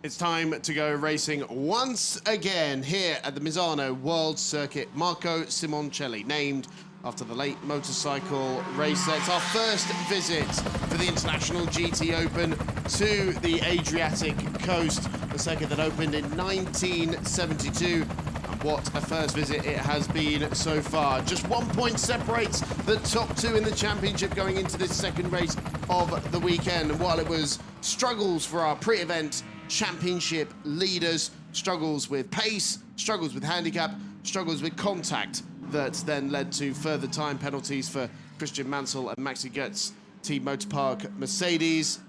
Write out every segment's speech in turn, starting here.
It's time to go racing once again here at the MISANO World Circuit. Marco Simoncelli, named after the late motorcycle racer. It's our first visit for the International GT Open to the Adriatic coast, the circuit that opened in 1972. And what a first visit it has been so far. Just 1 point separates the top two in the championship going into this second race of the weekend. And while it was struggles for our pre-event championship leaders, struggles with pace, struggles with handicap, struggles with contact, that then led to further time penalties for Christian Mansell and Maxi Goetz Team Motor Park Mercedes.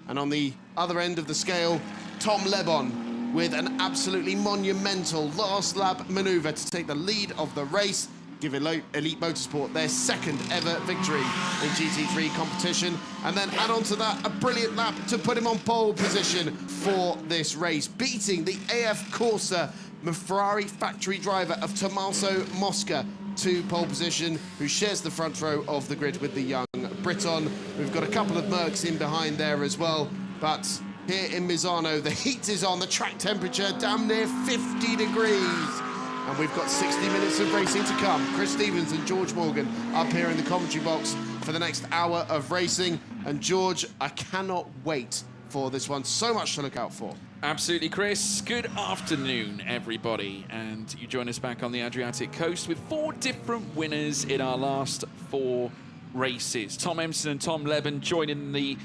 And on the other end of the scale, Tom Lebon with an absolutely monumental last lap maneuver to take the lead of the race, give Elite Motorsport their second ever victory in GT3 competition, and then add on to that a brilliant lap to put him on pole position for this race, beating the AF Corsa Ferrari factory driver of Tommaso Mosca to pole position, who shares the front row of the grid with the young Briton. We've got a couple of Mercs in behind there as well, but here in Misano, the heat is on, the track temperature damn near 50 degrees. And we've got 60 minutes of racing to come. Chris Stevens and George Morgan up here in the commentary box for the next hour of racing. And George, I cannot wait for this one. So much to look out for. Absolutely, Chris. Good afternoon, everybody. And you join us back on the Adriatic coast with 4 different winners in our last 4 races. Tom Empson and Tom Lebon joining the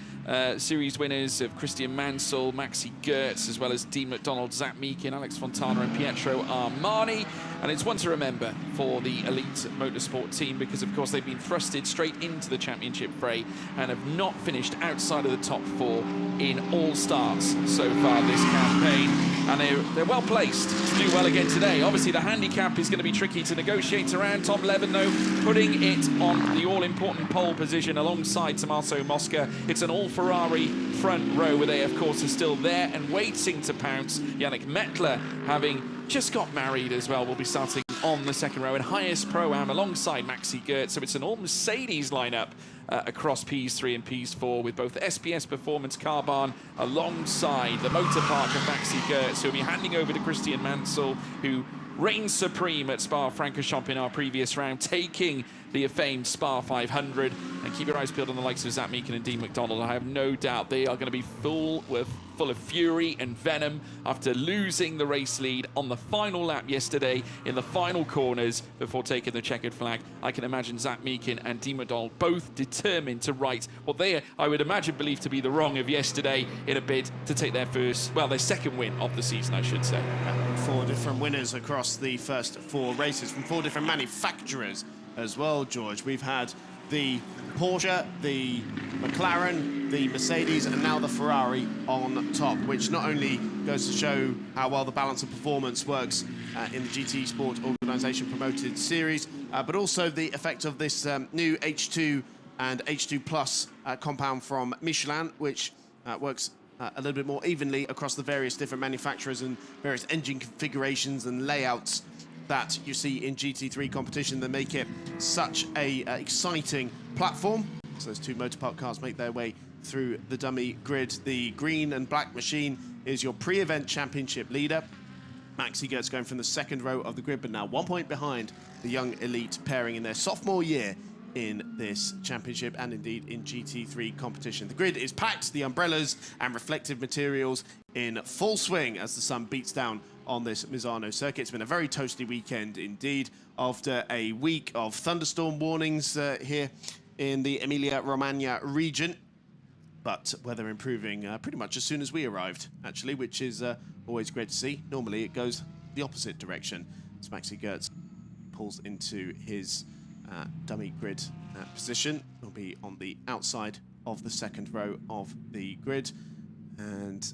series winners of Christian Mansell, Maxi Goetz, as well as Dean McDonald, Zach Meakin, Alex Fontana and Pietro Armani. And it's one to remember for the Elite Motorsport team because, of course, they've been thrusted straight into the championship fray and have not finished outside of the top 4 in all starts so far this campaign. And they're well placed to do well again today. Obviously, the handicap is going to be tricky to negotiate around. Tom Lebon, though, putting it on the all-important pole position alongside Tommaso Mosca. It's an all-Ferrari front row with AF Corsa still there and waiting to pounce. Yannick Mettler, having just got married as well, will be starting on the second row in highest pro-am alongside Maxi Goetz. So it's an all-Mercedes lineup across Ps3 and Ps4 with both SPS Performance Car Barn alongside the Motor Park of Maxi Goetz, who will be handing over to Christian Mansell, who reigned supreme at Spa-Francorchamps in our previous round, taking the famed Spa 500. And keep your eyes peeled on the likes of Zach Meakin and Dean McDonald. I have no doubt they are going to be full of fury and venom after losing the race lead on the final lap yesterday in the final corners before taking the checkered flag. I can imagine Zach Meakin and Dean McDonald both determined to right what they, I would imagine, believe to be the wrong of yesterday in a bid to take their their second win of the season, I should say. 4 different winners across the first 4 races from 4 different manufacturers as well, George. We've had the Porsche, the McLaren, the Mercedes, and now the Ferrari on top, which not only goes to show how well the balance of performance works in the GT Sport Organisation promoted series, but also the effect of this new H2 and H2 Plus compound from Michelin, which works a little bit more evenly across the various different manufacturers and various engine configurations and layouts that you see in GT3 competition that make it such a exciting platform. So those 2 Motor Park cars make their way through the dummy grid. The green and black machine is your pre-event championship leader. Maxi Goetz going from the second row of the grid, but now 1 point behind the young Elite pairing in their sophomore year in this championship and indeed in GT3 competition. The grid is packed, the umbrellas and reflective materials in full swing as the sun beats down on this Misano circuit. It's been a very toasty weekend indeed after a week of thunderstorm warnings here in the Emilia-Romagna region. But weather improving pretty much as soon as we arrived, actually, which is always great to see. Normally it goes the opposite direction as Maxi Goetz pulls into his dummy grid position. Will be on the outside of the second row of the grid. And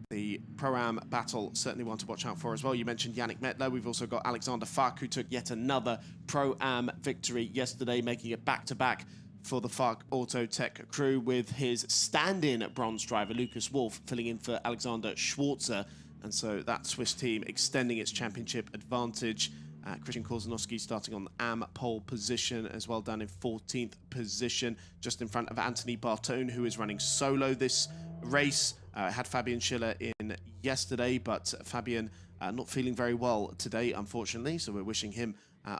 the Pro-Am battle, certainly one to watch out for as well. You mentioned Yannick Mettler. We've also got Alexander Fark, who took yet another Pro-Am victory yesterday, making it back-to-back for the Fark Auto Tech crew, with his stand-in bronze driver, Lucas Wolf, filling in for Alexander Schwarzer. And so that Swiss team extending its championship advantage. Christian Korzanowski starting on the AM pole position as well, down in 14th position, just in front of Anthony Bartone, who is running solo this race. Had Fabian Schiller in yesterday, but Fabian not feeling very well today, unfortunately. So we're wishing him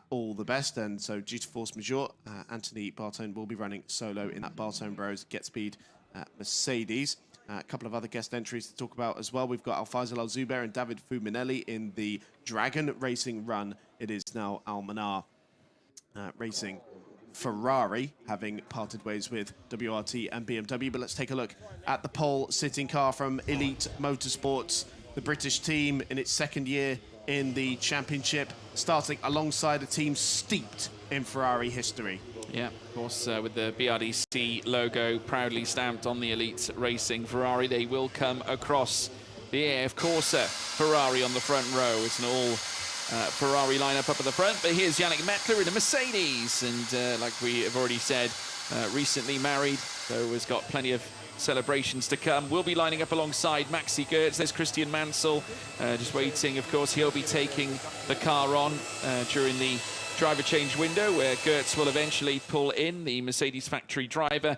all the best. And so due to force majeure, Anthony Bartone will be running solo in that Bartone Bros Get Speed Mercedes. A couple of other guest entries to talk about as well. We've got Alfaisal Al-Zubair and David Fuminelli in the Dragon Racing run. It is now Al-Manar Racing Ferrari, having parted ways with WRT and BMW. But let's take a look at the pole sitting car from Elite Motorsports, the British team in its second year in the championship, starting alongside a team steeped in Ferrari history. Yeah, of course, with the BRDC logo proudly stamped on the Elite Racing Ferrari, they will come across the AF Corsa Ferrari on the front row. It's an all Ferrari lineup up at the front, but here's Yannick Mettler in a Mercedes, and like we have already said, recently married, so has got plenty of celebrations to come. We'll be lining up alongside Maxi Goertz. There's Christian Mansell, just waiting. Of course, he'll be taking the car on during the driver change window, where Goertz will eventually pull in, the Mercedes factory driver,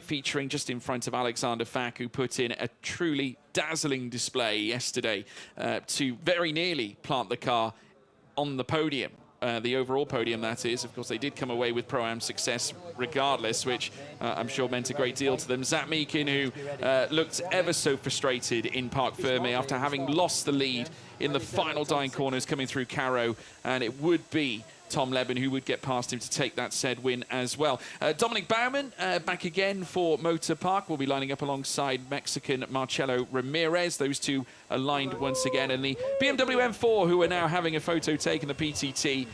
featuring just in front of Alexander Fack, who put in a truly dazzling display yesterday to very nearly plant the car on the podium. The overall podium, that is. Of course, they did come away with Pro-Am success regardless, which I'm sure meant a great deal to them. Zach Meakin, who looked ever so frustrated in Parc Ferme after having lost the lead in the final dying corners coming through Caro, and it would be Tom Leben who would get past him to take that said win as well. Dominic Baumann back again for Motor Park. We'll be lining up alongside Mexican Marcelo Ramirez. Those two aligned once again. And the BMW M4, who are now having a photo taken, the PTT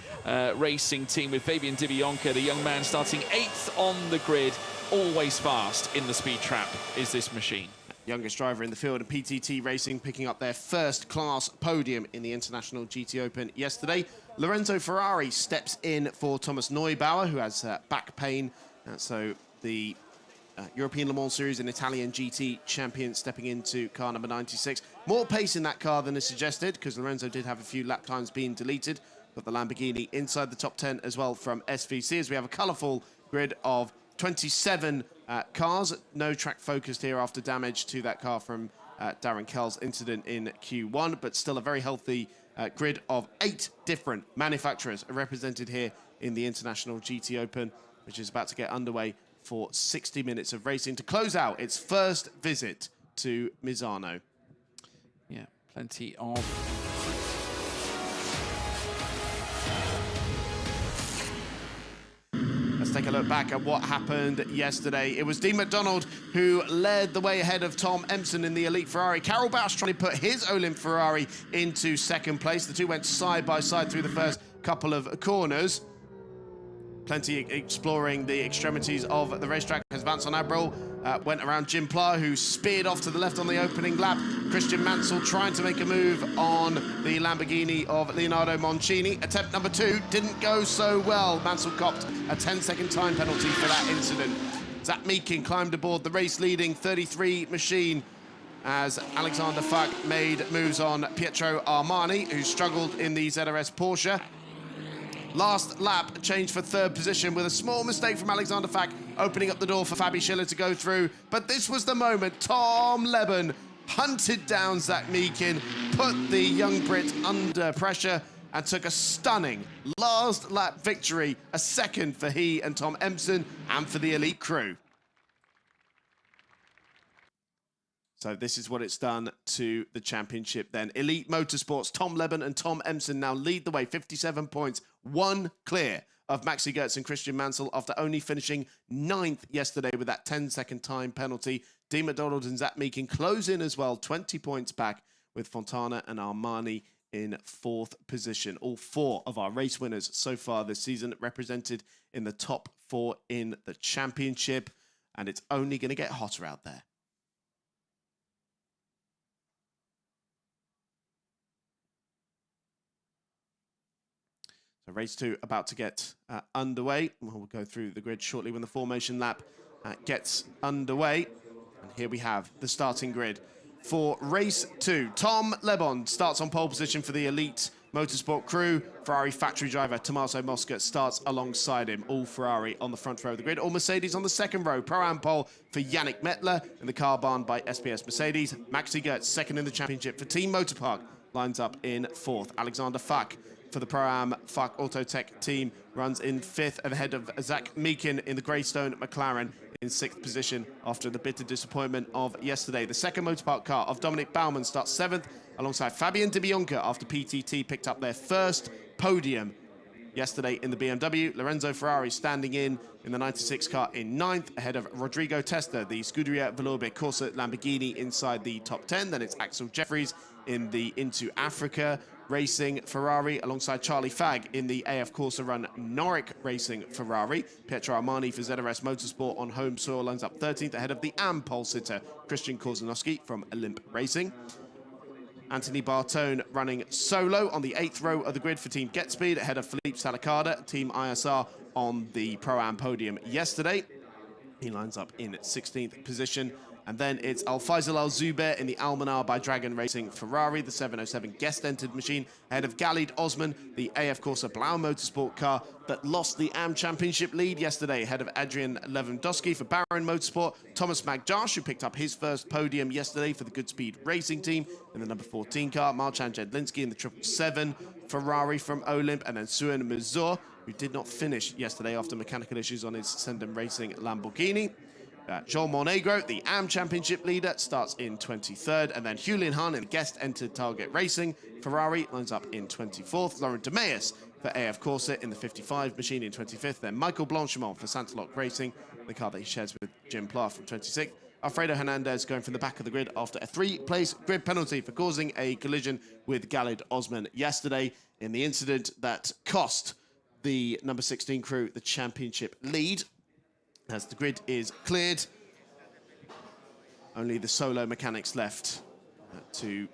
racing team with Fabian Dibionka, the young man starting 8th on the grid. Always fast in the speed trap is this machine. Youngest driver in the field, and PTT Racing picking up their first class podium in the International GT Open yesterday. Lorenzo Ferrari steps in for Thomas Neubauer, who has back pain. So the European Le Mans Series and Italian GT champion stepping into car number 96. More pace in that car than is suggested, because Lorenzo did have a few lap times being deleted. Got the Lamborghini inside the top 10 as well from SVC, as we have a colourful grid of 27 cars. No track focused here after damage to that car from Darren Kell's incident in Q1, but still a very healthy grid of 8 different manufacturers are represented here in the International GT Open, which is about to get underway for 60 minutes of racing to close out its first visit to Misano. Yeah, plenty of... Let's take a look back at what happened yesterday. It was Dean McDonald who led the way ahead of Tom Empson in the Elite Ferrari. Carol Bausch trying to put his Olymp Ferrari into second place. The two went side by side through the first couple of corners. Plenty exploring the extremities of the racetrack as Vincent Abril went around Jim Pla, who speared off to the left on the opening lap. Christian Mansell trying to make a move on the Lamborghini of Leonardo Moncini. Attempt number 2 didn't go so well. Mansell copped a 10-second time penalty for that incident. Zach Meakin climbed aboard the race-leading 33 machine as Alexander Fack made moves on Pietro Armani, who struggled in the ZRS Porsche. Last lap changed for 3rd position with a small mistake from Alexander Fack, opening up the door for Fabi Schiller to go through. But this was the moment. Tom Leben hunted down Zach Meakin, put the young Brit under pressure, and took a stunning last lap victory, a second for he and Tom Empson and for the Elite crew. So this is what it's done to the championship then. Elite Motorsports, Tom Leben and Tom Empson now lead the way, 57 points, 1 clear of Maxi Goertz and Christian Mansell after only finishing 9th yesterday with that 10-second time penalty. Dean McDonald and Zach Meakin close in as well, 20 points back, with Fontana and Armani in 4th position. All 4 of our race winners so far this season represented in the top 4 in the championship, and it's only going to get hotter out there. So race 2 about to get underway. We'll go through the grid shortly when the formation lap gets underway. And here we have the starting grid for race 2. Tom Lebon starts on pole position for the Elite Motorsport crew, Ferrari factory driver Tommaso Mosca starts alongside him. All Ferrari on the front row of the grid, all Mercedes on the second row. Pro-Am pole for Yannick Mettler in the car barn by SPS Mercedes. Maxi Gertz second in the championship for Team Motorpark, lines up in fourth. Alexander Fuck for the Pro-Am Fuck Autotech team runs in fifth, ahead of Zach Meakin in the Greystone McLaren in sixth position after the bitter disappointment of yesterday. The second Motorpark car of Dominic Baumann starts seventh alongside Fabian Di Bianca after PTT picked up their first podium yesterday in the BMW. Lorenzo Ferrari standing in the 96 car in ninth, ahead of Rodrigo Testa, the Scuderia Velobe Corsa Lamborghini inside the top 10. Then it's Axel Jeffries in the Into Africa Racing Ferrari alongside Charlie Fagg in the AF Corsa Run Noric Racing Ferrari. Pietro Armani for ZRS Motorsport on home soil lines up 13th, ahead of the AM pole sitter Christian Korzanowski from Olymp Racing. Anthony Bartone running solo on the 8th row of the grid for Team GetSpeed, ahead of Philippe Salacada, Team ISR on the Pro-Am podium yesterday. He lines up in 16th position. And then it's Al-Faisal Al-Zubair in the Almanar by Dragon Racing Ferrari, the 707 guest-entered machine, ahead of Galid Osman, the AF Corsa Blau Motorsport car that lost the AM Championship lead yesterday, ahead of Adrian Lewandowski for Baron Motorsport, Thomas Magdash, who picked up his first podium yesterday for the Goodspeed Racing team in the number 14 car, Marcin Jedlinski in the 777 Ferrari from Olymp, and then Suen Mizor, who did not finish yesterday after mechanical issues on his Sendem Racing Lamborghini. Joel Monegro, the AM Championship leader, starts in 23rd, and then Hulin Han in the guest-entered Target Racing Ferrari lines up in 24th. Laurent de Meus for AF Corsa in the 55 machine in 25th. Then Michael Blanchimont for Santalok Racing, the car that he shares with Jim Pla from 26th. Alfredo Hernandez going from the back of the grid after a 3-place grid penalty for causing a collision with Galid Osman yesterday in the incident that cost the number 16 crew the championship lead. As the grid is cleared, only the solo mechanics left to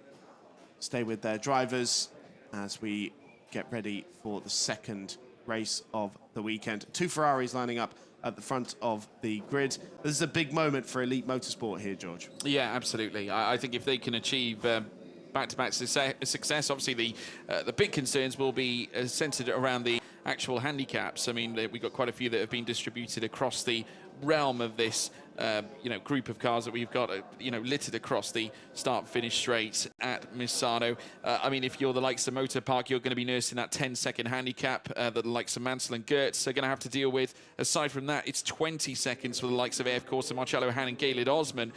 stay with their drivers as we get ready for the second race of the weekend. Two Ferraris lining up at the front of the grid. This is a big moment for Elite Motorsport here, George. Yeah, absolutely. I think if they can achieve back-to-back success, obviously the big concerns will be centered around the actual handicaps. I mean, we've got quite a few that have been distributed across the realm of this, group of cars that we've got, littered across the start-finish straight at Misano. I mean, if you're the likes of Motorpark, you're going to be nursing that 10-second handicap that the likes of Mansell and Gertz are going to have to deal with. Aside from that, it's 20 seconds for the likes of AF Corsa, Marcello Han and Galid Osman.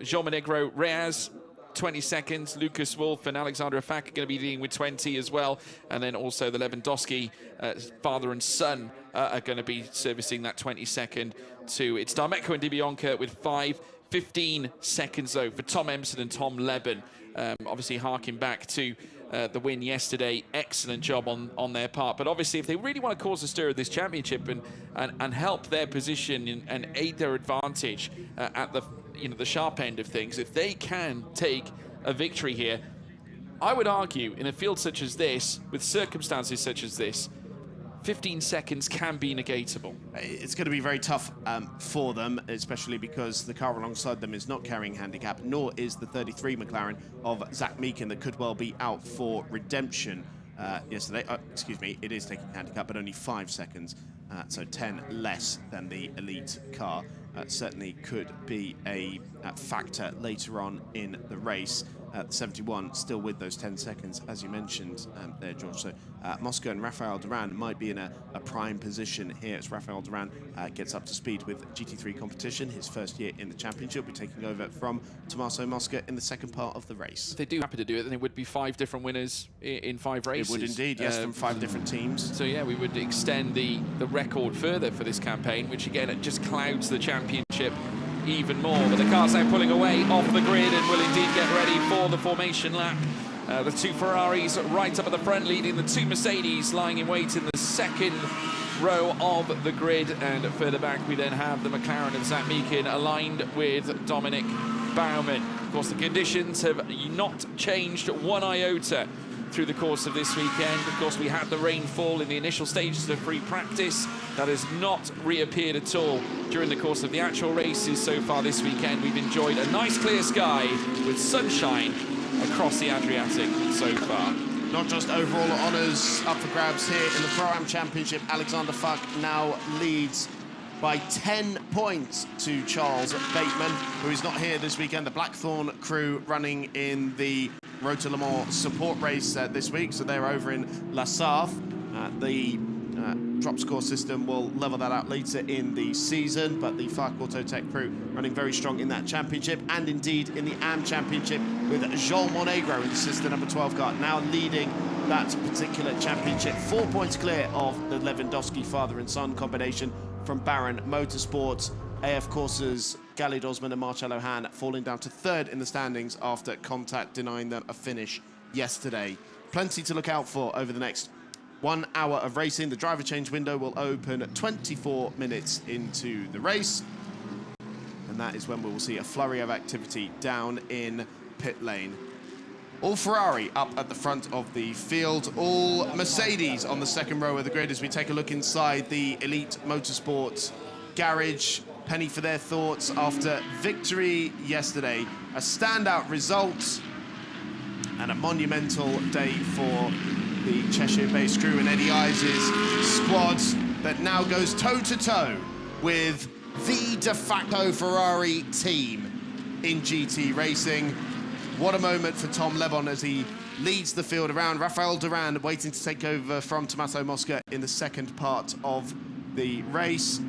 Jean Monegro Reyes, 20 seconds. Lucas Wolf and Alexander Afak are going to be dealing with 20 as well. And then also the Lewandowski father and son are going to be servicing that 20-second too. It's Darmeco and Di Bianca with 15 seconds, though, for Tom Emson and Tom Leben. Obviously, harking back to the win yesterday. Excellent job on their part. But obviously, if they really want to cause a stir in this championship and help their position and aid their advantage at the sharp end of things, if they can take a victory here, I would argue in a field such as this, with circumstances such as this, 15 seconds can be negatable. It's going to be very tough for them, especially because the car alongside them is not carrying handicap, nor is the 33 McLaren of Zach Meakin that could well be out for redemption yesterday. Excuse me, it is taking handicap, but only 5 seconds, so 10 less than the elite car. Certainly could be a factor later on in the race. The 71 still with those 10 seconds, as you mentioned there, George. So Mosca and Rafael Duran might be in a prime position here as Rafael Duran gets up to speed with GT3 competition. His first year in the championship. We're taking over from Tommaso Mosca in the second part of the race. If they do happen to do it, then it would be 5 different winners in 5 races. It would indeed, yes, from 5 different teams. So yeah, we would extend the record further for this campaign, which again, it just clouds the championship even more. But the car's now pulling away off the grid and will indeed get ready for the formation lap. The 2 Ferraris right up at the front, leading the 2 Mercedes lying in wait in the second row of the grid. And further back, we then have the McLaren of Zach Meakin aligned with Dominic Baumann. Of course, the conditions have not changed one iota through the course of this weekend. Of course, we had the rainfall in the initial stages of free practice. That has not reappeared at all during the course of the actual races so far this weekend. We've enjoyed a nice clear sky with sunshine across the Adriatic so far. not just overall honours up for grabs here in the Pro-Am Championship. Alexander Fuck now leads by 10 points to Charles Bateman, who is not here this weekend. The Blackthorn crew running in the Road to Le Mans support race this week, so they're over in La Sarthe. The drop score system will level that out later in the season, but the Fark Autotech crew running very strong in that championship, and indeed in the AM Championship with Joel Monegro in the sister number 12 car, now leading that particular championship. 4 points clear of the Lewandowski father and son combination from Baron Motorsports. AF Courses, Galid Osman and Marcello Hahn falling down to third in the standings after contact denying them a finish yesterday. Plenty to look out for over the next 1 hour of racing. The driver change window will open 24 minutes into the race, and that is when we will see a flurry of activity down in pit lane. All Ferrari up at the front of the field, all Mercedes on the second row of the grid as we take a look inside the Elite Motorsport garage. Penny for their thoughts after victory yesterday. A standout result and a monumental day for the Cheshire-based crew and Eddie Ives' squad that now goes toe-to-toe with the de facto Ferrari team in GT racing. What a moment for Tom Lebon as he leads the field around. Rafael Duran waiting to take over from Tommaso Mosca in the second part of the race.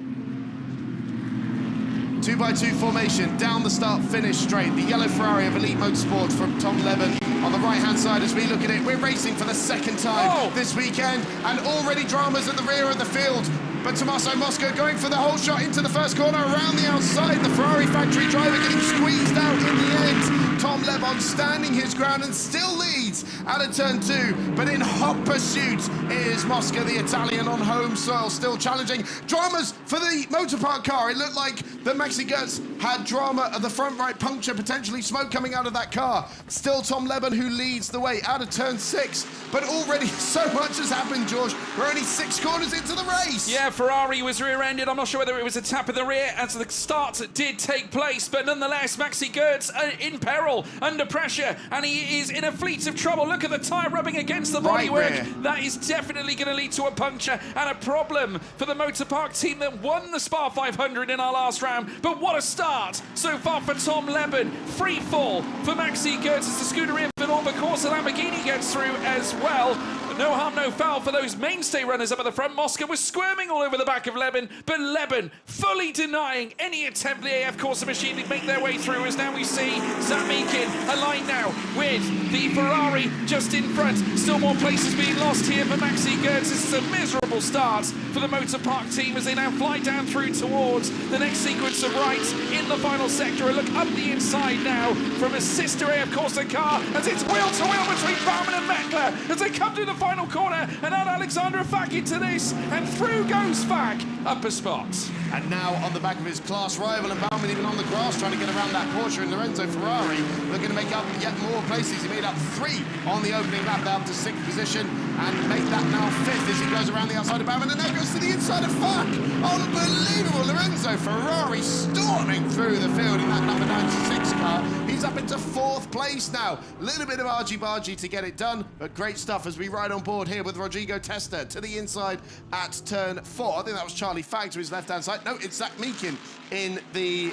2x2 formation down the start-finish straight. The yellow Ferrari of Elite Motorsport from Tom Lebon on the right-hand side as we look at it. We're racing for the second time this weekend, and already dramas at the rear of the field. But Tommaso Mosca going for the whole shot into the first corner around the outside. The Ferrari factory driver getting squeezed out in the end. Tom Lebon standing his ground and still leads out of turn 2. But in hot pursuit is Mosca, the Italian, on home soil, still challenging. Dramas for the Motorpark car. It looked like the Maxi Götz had drama at the front right puncture, potentially smoke coming out of that car. Still Tom Lebon who leads the way out of turn 6. But already so much has happened, George. We're only 6 corners into the race. Yeah, Ferrari was rear-ended. I'm not sure whether it was a tap in the rear as the start did take place, but nonetheless, Maxi Götz in peril, under pressure, and he is in a fleet of trouble. Look at the tyre rubbing against the bodywork. That is definitely going to lead to a puncture and a problem for the Motorpark team that won the Spa 500 in our last round. But what a start so far for Tom Lebon. Free fall for Maxi Götz as the Scuderia Villor, but of course the Lamborghini gets through as well. No harm, no foul for those mainstay runners up at the front. Mosca was squirming all over the back of Lebon, but Lebon fully denying any attempt for the AF Corsa machine to make their way through, as now we see Zach Meakin aligned now with the Ferrari just in front. Still more places being lost here for Maxi Götz. This is a miserable start for the Motorpark team as they now fly down through towards the next sequence of rights in the final sector. A look up the inside now from a sister AF Corsa car as it's wheel-to-wheel between Baumann and Meckler as they come to the final corner, and out Alexander Fack into this, and through goes Fack up a spot. And now on the back of his class rival, and Baumann even on the grass trying to get around that Porsche, and Lorenzo Ferrari looking to make up yet more places. He made up 3 on the opening lap, down to 6th position, and make that now 5th as he goes around the outside of Baumann, and now goes to the inside of Fack. Unbelievable. Lorenzo Ferrari storming through the field in that number 96 car. He's up into 4th place now. A little bit of argy-bargy to get it done, but great stuff as we ride on board here with Rodrigo Testa to the inside at turn 4. I think that was Charlie Fagg to his left-hand side. No, it's Zach Meakin in the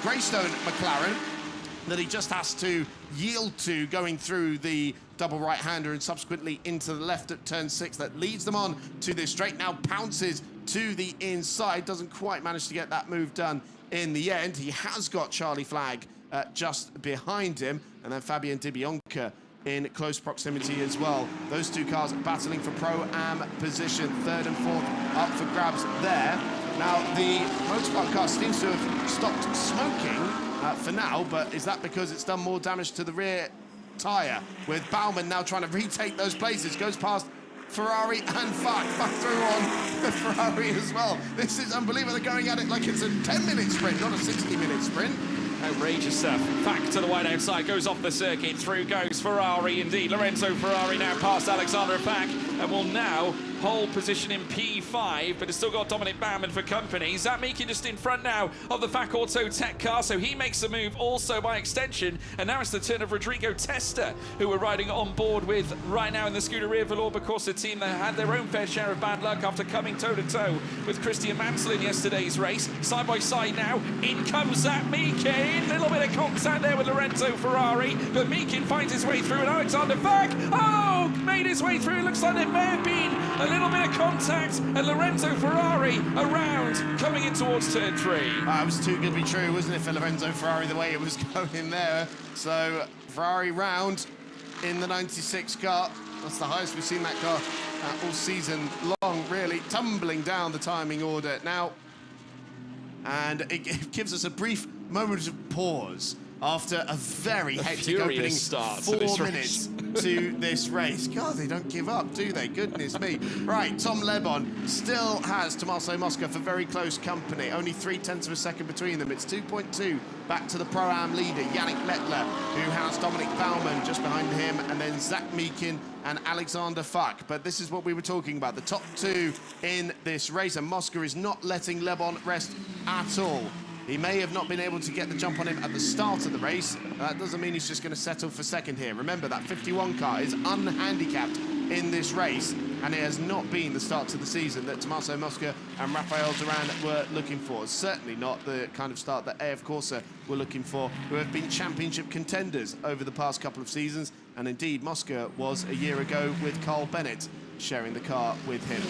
Greystone McLaren that he just has to yield to going through the double right-hander and subsequently into the left at turn 6. That leads them on to this straight. Now pounces to the inside. Doesn't quite manage to get that move done in the end. He has got Charlie Flagg just behind him, and then Fabien DiBianca in close proximity as well. Those 2 cars battling for Pro-Am position, 3rd and 4th up for grabs there. Now the Motorpark car seems to have stopped smoking for now, but is that because it's done more damage to the rear tyre, with Baumann now trying to retake those places? Goes past Ferrari and Fuck through on the Ferrari as well. This is unbelievable. They're going at it like it's a 10-minute sprint, not a 60-minute sprint. Outrageous stuff. Back to the wide outside, goes off the circuit, through goes Ferrari indeed. Lorenzo Ferrari now past Alexander Fack and will now pole position in P5, but it's still got Dominic Baumann for company. Zach Meekin just in front now of the FAC Auto Tech car, so he makes the move also by extension. And now it's the turn of Rodrigo Testa, who we're riding on board with right now in the Scuderia Valour Corsa team that had their own fair share of bad luck after coming toe-to-toe with Christian Mansell in yesterday's race. Side by side now, in comes Zach Meekin. Little bit of contact there with Lorenzo Ferrari, but Meekin finds his way through, and Alexander FAC, made his way through. It looks like there may have been a little bit of contact, and Lorenzo Ferrari around, coming in towards turn 3. It was too good to be true, wasn't it, for Lorenzo Ferrari, the way it was going there. So Ferrari round in the 96 car. That's the highest we've seen that car all season long, really, tumbling down the timing order now. And it gives us a brief moment of pause after a very hectic opening start 4 to minutes to this race. God, they don't give up, do they? Goodness me. Right, Tom Lebon still has Tommaso Mosca for very close company. Only 0.3 of a second between them. It's 2.2 back to the Pro-Am leader, Yannick Mettler, who has Dominic Baumann just behind him, and then Zach Meekin and Alexander FAC. But this is what we were talking about, the top 2 in this race, and Mosca is not letting Lebon rest at all. He may have not been able to get the jump on him at the start of the race. That doesn't mean he's just going to settle for second here. Remember, that 51 car is unhandicapped in this race, and it has not been the start to the season that Tommaso Mosca and Rafael Duran were looking for. Certainly not the kind of start that AF Corsa were looking for, who have been championship contenders over the past couple of seasons. And indeed, Mosca was a year ago with Carl Bennett sharing the car with him.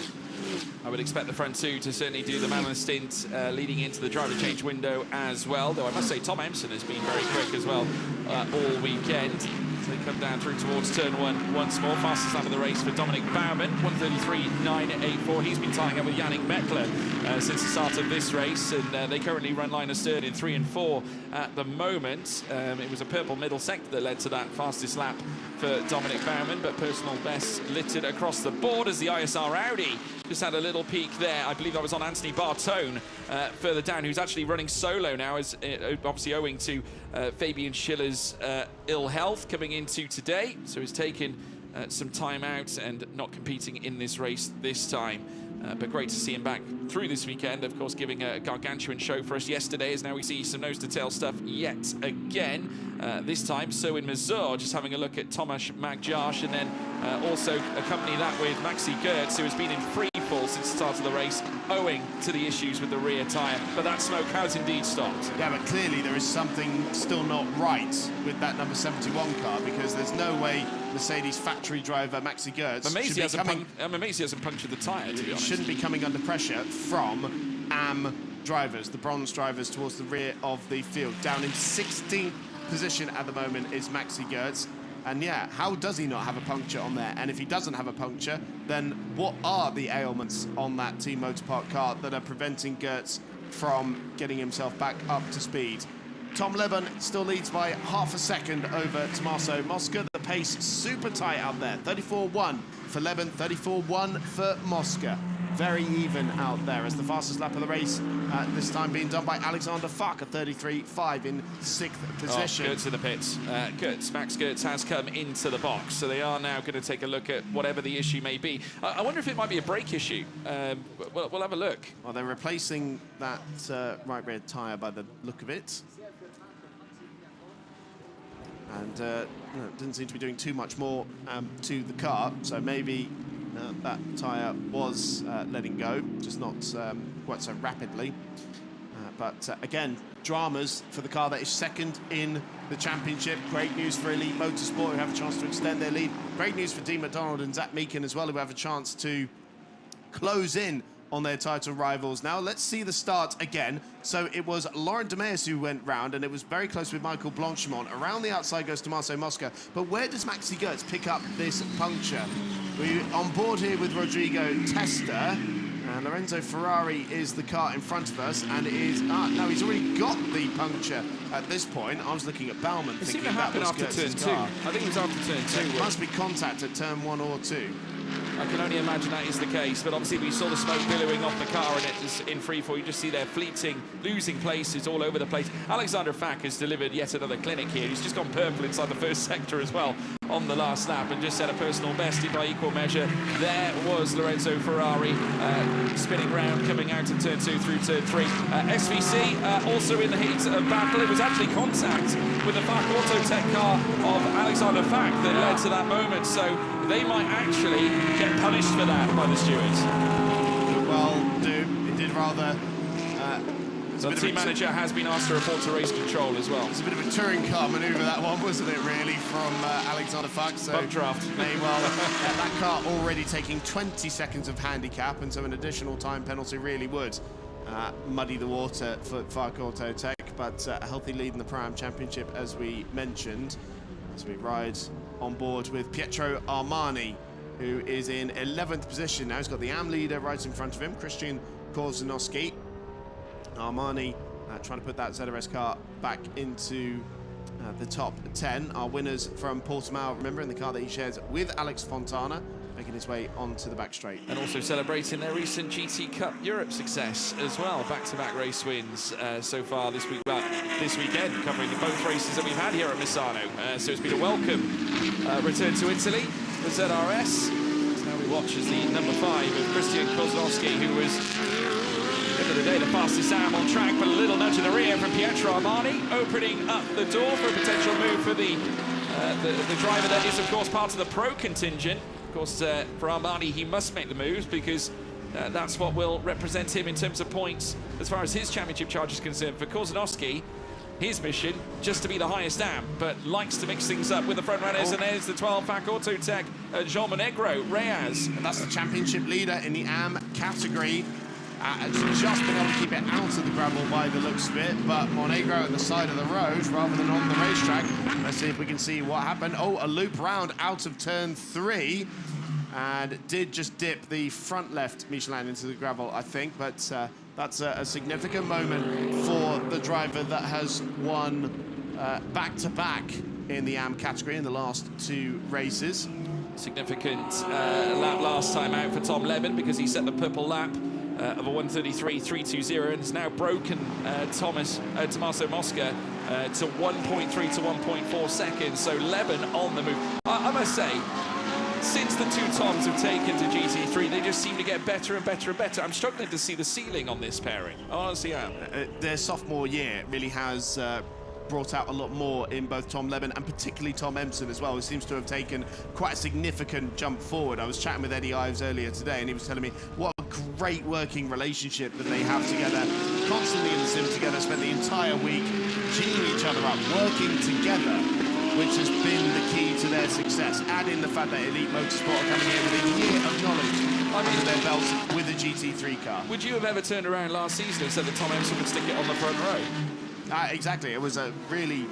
I would expect the front 2 to certainly do the man on the stint leading into the driver change window as well, though I must say Tom Empson has been very quick as well all weekend. So they come down through towards turn 1 once more. Fastest lap of the race for Dominic Baumann, 1:33.984. He's been tying up with Yannick Mettler since the start of this race, and they currently run liners third in 3 and 4 at the moment. It was a purple middle sector that led to that fastest lap for Dominic Baumann, but personal best littered across the board as the ISR Audi just had a little peak there. I believe that was on Anthony Bartone further down, who's actually running solo now, as obviously owing to Fabian Schiller's ill health coming into today. So he's taken some time out and not competing in this race this time. But great to see him back through this weekend, of course, giving a gargantuan show for us yesterday, as now we see some nose-to-tail stuff yet again. This time, so in Missouri, just having a look at Tomasz Magdziarz, and then also accompany that with Maxi Gertz, who has been in free fall since the start of the race, owing to the issues with the rear tyre. But that smoke has indeed stopped. Yeah, but clearly there is something still not right with that number 71 car, because there's no way Mercedes factory driver Maxi Gertz I'm amazed he hasn't punctured the tyre, to be honest. Shouldn't be coming under pressure from AM drivers, the bronze drivers towards the rear of the field. Down in 16th position at the moment is Maxi Gertz. And yeah, how does he not have a puncture on there? And if he doesn't have a puncture, then what are the ailments on that Team Motorpark car that are preventing Gertz from getting himself back up to speed? Tom Lebon still leads by half a second over Tommaso Mosca. The pace super tight out there. 34.1 for Lebon, 34.1 for Mosca. Very even out there, as the fastest lap of the race this time being done by Alexander FAC at 33.5 in 6th position. Gertz to the pits. Max Gertz has come into the box, so they are now going to take a look at whatever the issue may be. I wonder if it might be a brake issue. We'll have a look. Well, they're replacing that right rear tyre by the look of it. And didn't seem to be doing too much more to the car, so maybe that tyre was letting go, just not quite so rapidly. But again, dramas for the car that is second in the championship. Great news for Elite Motorsport, who have a chance to extend their lead. Great news for Dean McDonald and Zach Meekin as well, who have a chance to close in on their title rivals. Now let's see the start again. So it was Laurent Demeus who went round, and it was very close with Michael Blanchimont. Around the outside goes Tommaso Mosca. But where does Maxi Gertz pick up this puncture? We're on board here with Rodrigo Testa, and Lorenzo Ferrari is the car in front of us, and it is... no, he's already got the puncture at this point. I was looking at Baumann thinking that was after turn 2. I think it was after turn 2. It must be contact at turn 1 or 2. I can only imagine that is the case, but obviously we saw the smoke billowing off the car, and it was in free fall. You just see their fleeting, losing places all over the place. Alexander FAC has delivered yet another clinic here. He's just gone purple inside the first sector as well. on the last lap and just set a personal best by equal measure. There was Lorenzo Ferrari spinning round, coming out of turn 2 through turn 3. SVC also in the heat of battle. It was actually contact with the FAC Autotech car of Alexander Fack that led to that moment, so they might actually get punished for that by the stewards. Well, it did rather... the team manager has been asked to report to race control as well. It's a bit of a touring car manoeuvre, that one, wasn't it, really, from Alexander Fack? So bug draft. That car already taking 20 seconds of handicap, and so an additional time penalty really would muddy the water for FAC Autotech, but a healthy lead in the Pro-Am Championship, as we mentioned, as we ride on board with Pietro Armani, who is in 11th position now. He's got the AM leader right in front of him, Christian Korzanowski. Armani trying to put that ZRS car back into the top 10. Our winners from Portimao, remember, in the car that he shares with Alex Fontana, making his way onto the back straight. And also celebrating their recent GT Cup Europe success as well. Back-to-back race wins so far this week. Well, this weekend, covering both races that we've had here at Misano. So it's been a welcome return to Italy for ZRS. So now we watch as the number 5 of Christian Korzanowski, who was, end of the day, the fastest AM on track, but a little nudge in the rear from Pietro Armani, opening up the door for a potential move for the driver that is, of course, part of the pro contingent. Of course, for Armani, he must make the moves because that's what will represent him in terms of points as far as his championship charge is concerned. For Korzanowski, his mission, just to be the highest AM, but likes to mix things up with the front runners, and there's the 12 FAC Autotech, Jean Monegro, Reyes. And that's the championship leader in the AM category. Just been able to keep it out of the gravel by the looks of it, but Monegro at the side of the road rather than on the racetrack. Let's see if we can see what happened. Oh, a loop round out of turn 3, and did just dip the front left Michelin into the gravel, I think, but that's a significant moment for the driver that has won back-to-back in the AM category in the last 2 races. Significant lap last time out for Tom Leben because he set the purple lap of a 1:33.320 and has now broken Tommaso Mosca to 1.3 to 1.4 seconds. So Leben on the move. I must say, since the 2 Toms have taken to GT3, they just seem to get better and better and better. I'm struggling to see the ceiling on this pairing. I honestly am. Their sophomore year really has brought out a lot more in both Tom Leben and particularly Tom Empson as well, who seems to have taken quite a significant jump forward. I was chatting with Eddie Ives earlier today, and he was telling me what a great working relationship that they have together, constantly in the sim together, spent the entire week G'ing each other up, working together, which has been the key to their success. Add in the fact that Elite Motorsport are coming in with a year of knowledge under their belts with a GT3 car. Would you have ever turned around last season and said that Tom Empson would stick it on the front row? Exactly. It was a really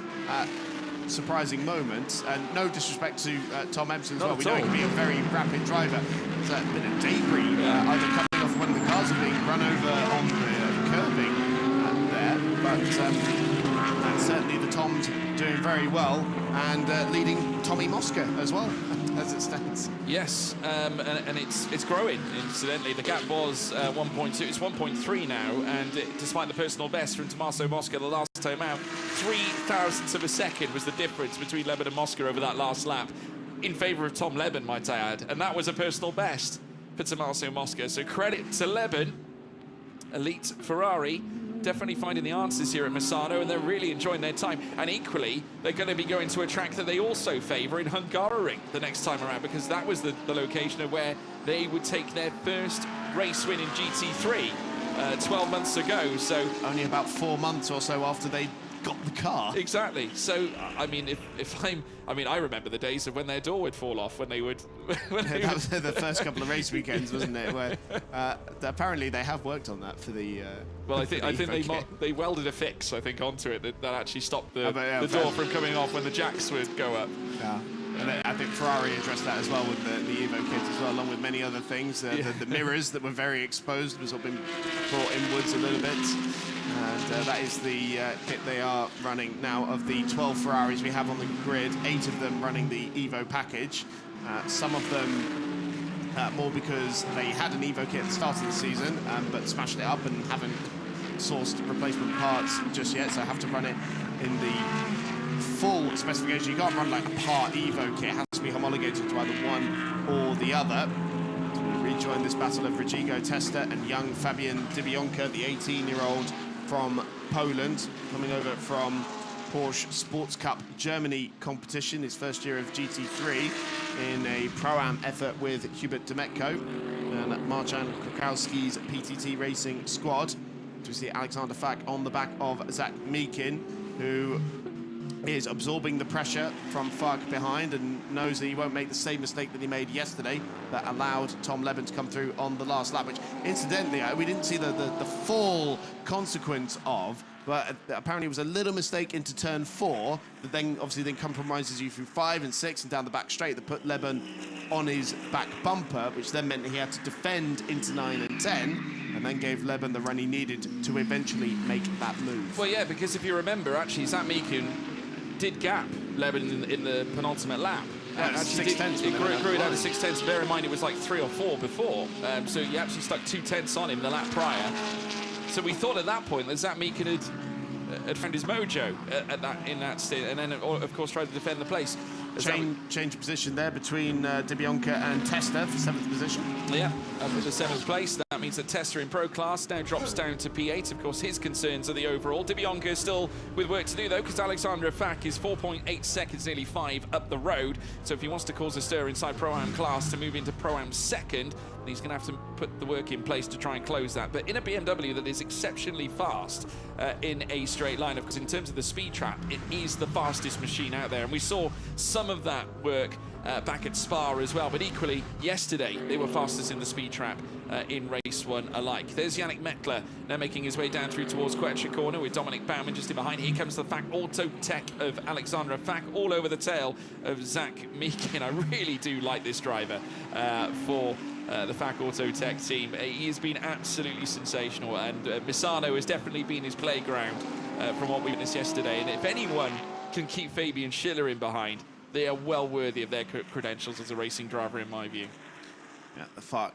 surprising moment, and no disrespect to Tom Empson as well. We know he can be a very rapid driver. There's a bit of debris either coming off when the cars are being run over on the curbing there, but certainly the Toms doing very well and leading Tommy Mosca as well as it stands. Yes, and it's growing, incidentally. The gap was 1.2, it's 1.3 now, and despite the personal best from Tommaso Mosca the last time out, 0.003 of a second was the difference between Leben and Mosca over that last lap, in favour of Tom Leben, might I add, and that was a personal best for Tommaso Mosca. So credit to Leben, Elite Ferrari, definitely finding the answers here at Misano, and they're really enjoying their time. And equally, they're going to be going to a track that they also favour in Hungaroring the next time around, because that was the location of where they would take their first race win in GT3 12 months ago. So only about 4 months or so after they got the car. Exactly. So, I mean, I remember the days of when their door would fall off, when they would... that was the first couple of race weekends, wasn't it? Where apparently they have worked on that for the... well, I think they welded a fix, I think, onto it that actually stopped the door from coming off when the jacks would go up. Yeah. And I think Ferrari addressed that as well with the Evo kit as well, along with many other things. The mirrors that were very exposed was all been brought inwards a little bit. And that is the kit they are running now. Of the 12 Ferraris we have on the grid, 8 of them running the Evo package. Some of them more because they had an Evo kit at the start of the season, but smashed it up and haven't sourced replacement parts just yet, so have to run it in the full specification. You can't run like a par Evo kit. It has to be homologated to either one or the other. So we rejoin this battle of Rodrigo Testa and young Fabian Dybionka, the 18-year-old from Poland, coming over from Porsche Sports Cup Germany competition, his first year of GT3 in a Pro-Am effort with Hubert Demetko and Marjan Krakowski's PTT Racing squad. We see Alexander Fak on the back of Zach Meakin, who is absorbing the pressure from Fak behind and knows that he won't make the same mistake that he made yesterday that allowed Tom Leben to come through on the last lap, which incidentally we didn't see the full consequence of, but apparently it was a little mistake into turn 4 that then obviously then compromises you through 5 and 6 and down the back straight that put Leben on his back bumper, which then meant that he had to defend into 9 and 10 and then gave Leben the run he needed to eventually make that move. Well, yeah, because if you remember, actually, Zach Meakin did gap Leben in the penultimate lap. Actually, it grew down to 6/10. Bear in mind, it was like 3 or 4 before. So you actually stuck 2 tenths on him the lap prior. So we thought at that point that Zach Meakin had found his mojo in that stint, and then of course tried to defend the place. Change position there between Dybionka and Testa for 7th position. Yeah, up in the 7th place. That means that Testa in pro class now drops down to P8. Of course, his concerns are the overall. Dybionka is still with work to do, though, because Alexander Fak is 4.8 seconds, nearly 5 up the road. So if he wants to cause a stir inside Pro-Am class to move into Pro-Am second, he's going to have to put the work in place to try and close that. But in a BMW that is exceptionally fast in a straight line, because in terms of the speed trap, it is the fastest machine out there. And we saw some of that work back at Spa as well. But equally, yesterday, they were fastest in the speed trap in race 1 alike. There's Yannick Meckler now making his way down through towards Quetzal corner with Dominic Baumann just in behind. Here comes the Fak Auto Tech of Alexandra Fak all over the tail of Zach Meakin. I really do like this driver for the Fak Auto Tech team. He has been absolutely sensational, and Misano has definitely been his playground from what we witnessed yesterday. And if anyone can keep Fabian Schiller in behind, they are well worthy of their credentials as a racing driver, in my view. Yeah, the Fak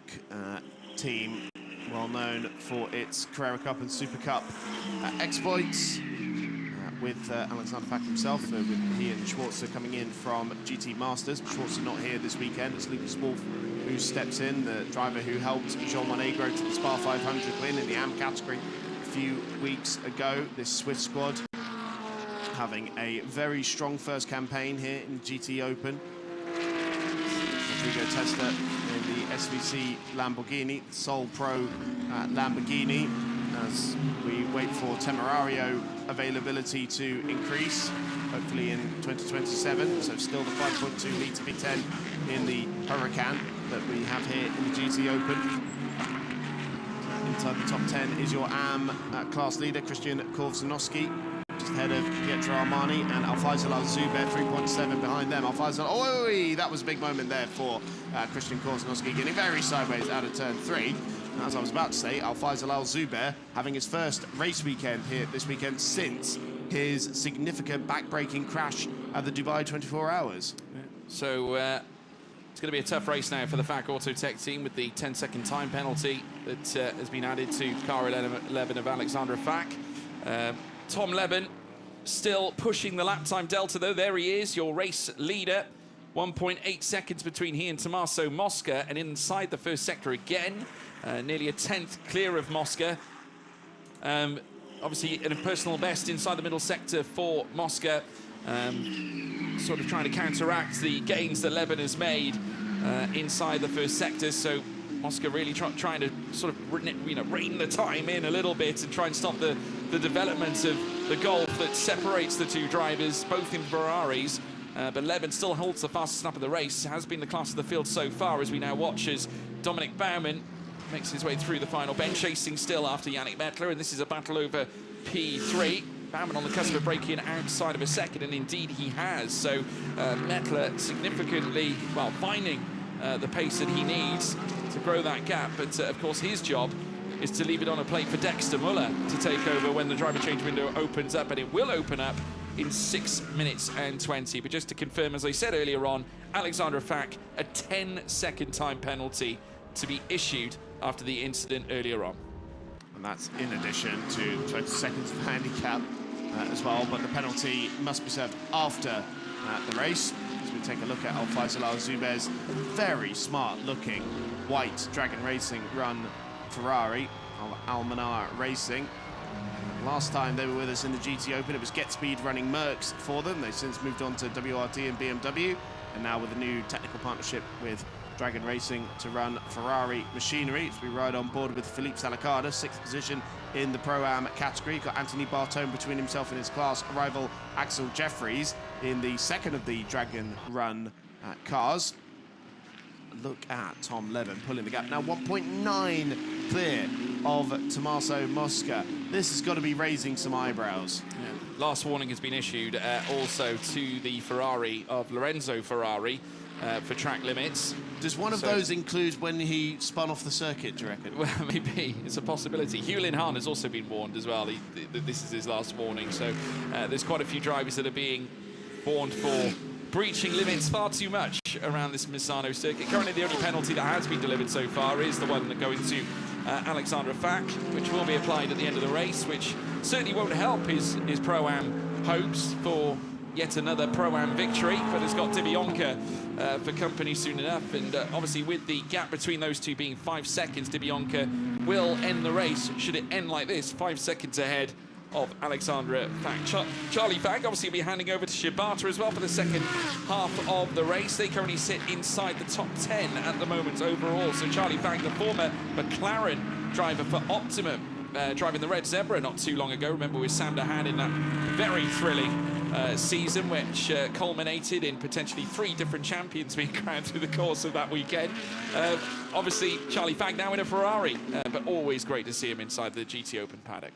team, well known for its Carrera Cup and Super Cup exploits, with Alexander Fak himself, with he and Schwarzer coming in from GT Masters. Schwarzer not here this weekend. It's Lucas Wolf who steps in, the driver who helped Jean Monegro to the Spa 500 win in the AM category a few weeks ago. This Swift squad having a very strong first campaign here in GT Open. Rodrigo Testa in the SVC Lamborghini, the sole pro Lamborghini, as we wait for Temerario availability to increase, hopefully in 2027. So still the 5.2 litre V10 in the Huracan that we have here in the GT Open. Inside the top 10 is your AM class leader, Christian Korczanowski, just ahead of Pietro Armani and Alfaisal Al-Zubair, 3.7 behind them. Alfaisal, oh, that was a big moment there for Christian Korczanowski, getting very sideways out of turn 3. As I was about to say, Alfaisal Al-Zubair having his first race weekend here this weekend since his significant back-breaking crash at the Dubai 24 Hours. Yeah. So it's going to be a tough race now for the Fak Auto Tech team with the 10-second time penalty that has been added to car 11 of Alexander Fak. Tom Leben still pushing the lap time delta, though. There he is, your race leader. 1.8 seconds between he and Tommaso Mosca, and inside the first sector again. Nearly a 10th clear of Mosca. Obviously, a personal best inside the middle sector for Mosca. Sort of trying to counteract the gains that Leben has made inside the first sector. So Mosca really trying to sort of rein the time in a little bit and try and stop the development of the gulf that separates the two drivers, both in Ferraris. But Leben still holds the fastest lap of the race, has been the class of the field so far, as we now watch as Dominic Baumann makes his way through the final bend, chasing still after Yannick Meckler, and this is a battle over P3. Baumann on the cusp of breaking outside of a second, and indeed he has. So Meckler significantly, well, finding the pace that he needs to grow that gap, but of course his job is to leave it on a plate for Dexter Muller to take over when the driver change window opens up, and it will open up in 6 minutes and 20. But just to confirm, as I said earlier on, Alexander Fak, a 10-second time penalty to be issued after the incident earlier on. And that's in addition to 20 seconds of handicap as well, but the penalty must be served after the race. As we take a look at Al Faisal Al Zubair's very smart looking white Dragon Racing run Ferrari of Almanar Racing. Last time they were with us in the GT Open, it was Get Speed running Mercs for them. They've since moved on to WRT and BMW, and now with a new technical partnership with Dragon Racing to run Ferrari machinery. As we ride on board with Philippe Salacada, 6th position in the Pro-Am category. Got Anthony Bartone between himself and his class rival Axel Jeffries in the second of the Dragon Run cars. Look at Tom Levin pulling the gap. Now 1.9 clear of Tommaso Mosca. This has got to be raising some eyebrows. Yeah. Last warning has been issued also to the Ferrari of Lorenzo Ferrari for track limits. Does one of those include when he spun off the circuit, do you reckon? Well, maybe. It's a possibility. Hugh Lin Han has also been warned as well. This is his last warning. So there's quite a few drivers that are being warned for breaching limits far too much around this Misano circuit. Currently, the only penalty that has been delivered so far is the one that goes to Alexandra Fack, which will be applied at the end of the race, which certainly won't help his Pro-Am hopes for yet another Pro-Am victory, but it's got DiBianca for company soon enough. And obviously, with the gap between those two being 5 seconds, DiBianca will end the race, should it end like this, 5 seconds ahead of Alexandra Fack. Charlie Fack obviously will be handing over to Shibata as well for the second half of the race. They currently sit inside the top 10 at the moment overall. So Charlie Fack, the former McLaren driver for Optimum, driving the Red Zebra not too long ago. Remember with Sam Dahan in that very thrilling season, which culminated in potentially 3 different champions being crowned through the course of that weekend. Obviously, Charlie Fack now in a Ferrari, but always great to see him inside the GT Open paddock.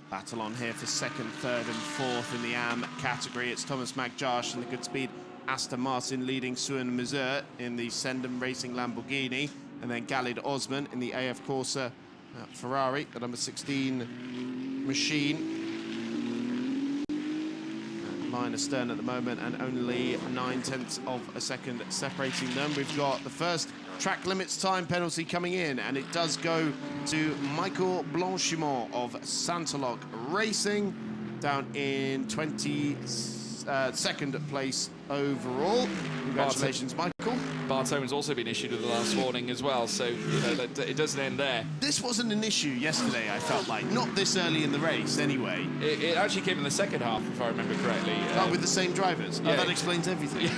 Battle on here for 2nd, 3rd and 4th in the AM category. It's Thomas Magjarsh in the Goodspeed Aston Martin leading Suan Mazur in the Sendham Racing Lamborghini, and then Galid Osman in the AF Corsa Ferrari, the number 16 machine. Line astern at the moment, and only 9/10 of a second separating them. We've got the first track limits time penalty coming in, and it does go to Michael Blanchimont of Santoloc Racing, down in 22nd place overall. Congratulations, Michael. Bartone's also been issued with the last warning as well, so you know that it doesn't end there. This wasn't an issue yesterday, I felt like. Not this early in the race, anyway. It actually came in the second half, if I remember correctly. With the same drivers? Yeah. Oh, that explains everything.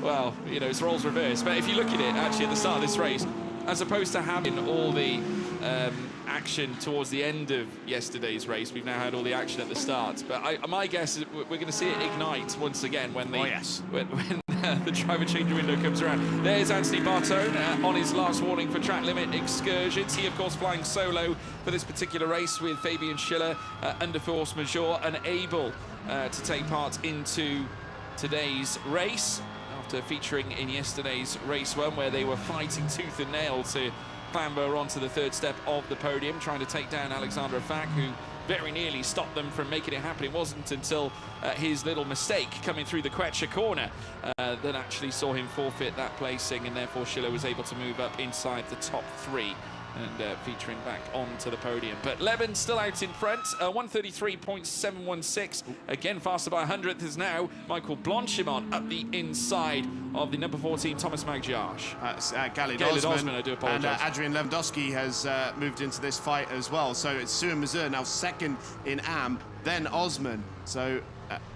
Well, you know, it's roles reversed. But if you look at it, actually, at the start of this race, as opposed to having all the action towards the end of yesterday's race, we've now had all the action at the start. But my guess is we're going to see it ignite once again when the the driver change window comes around. There's Anthony Bartone on his last warning for track limit excursions. He, of course, flying solo for this particular race with Fabian Schiller under force majeure, unable to take part into today's race after featuring in yesterday's race one, where they were fighting tooth and nail to clamber onto the 3rd step of the podium, trying to take down Alexandra Fack, who very nearly stopped them from making it happen. It wasn't until his little mistake coming through the Quetcher corner that actually saw him forfeit that placing, and therefore Schiller was able to move up inside the top 3 and featuring back onto the podium. But Levin still out in front, 133.716. Again, faster by 100th is now Michael Blanchimont up the inside of the number 14, Thomas Magjarsh. Galid Osman, I do apologise. And Adrian Lewandowski has moved into this fight as well. So it's Suan Mazur now 2nd in AM, then Osman. So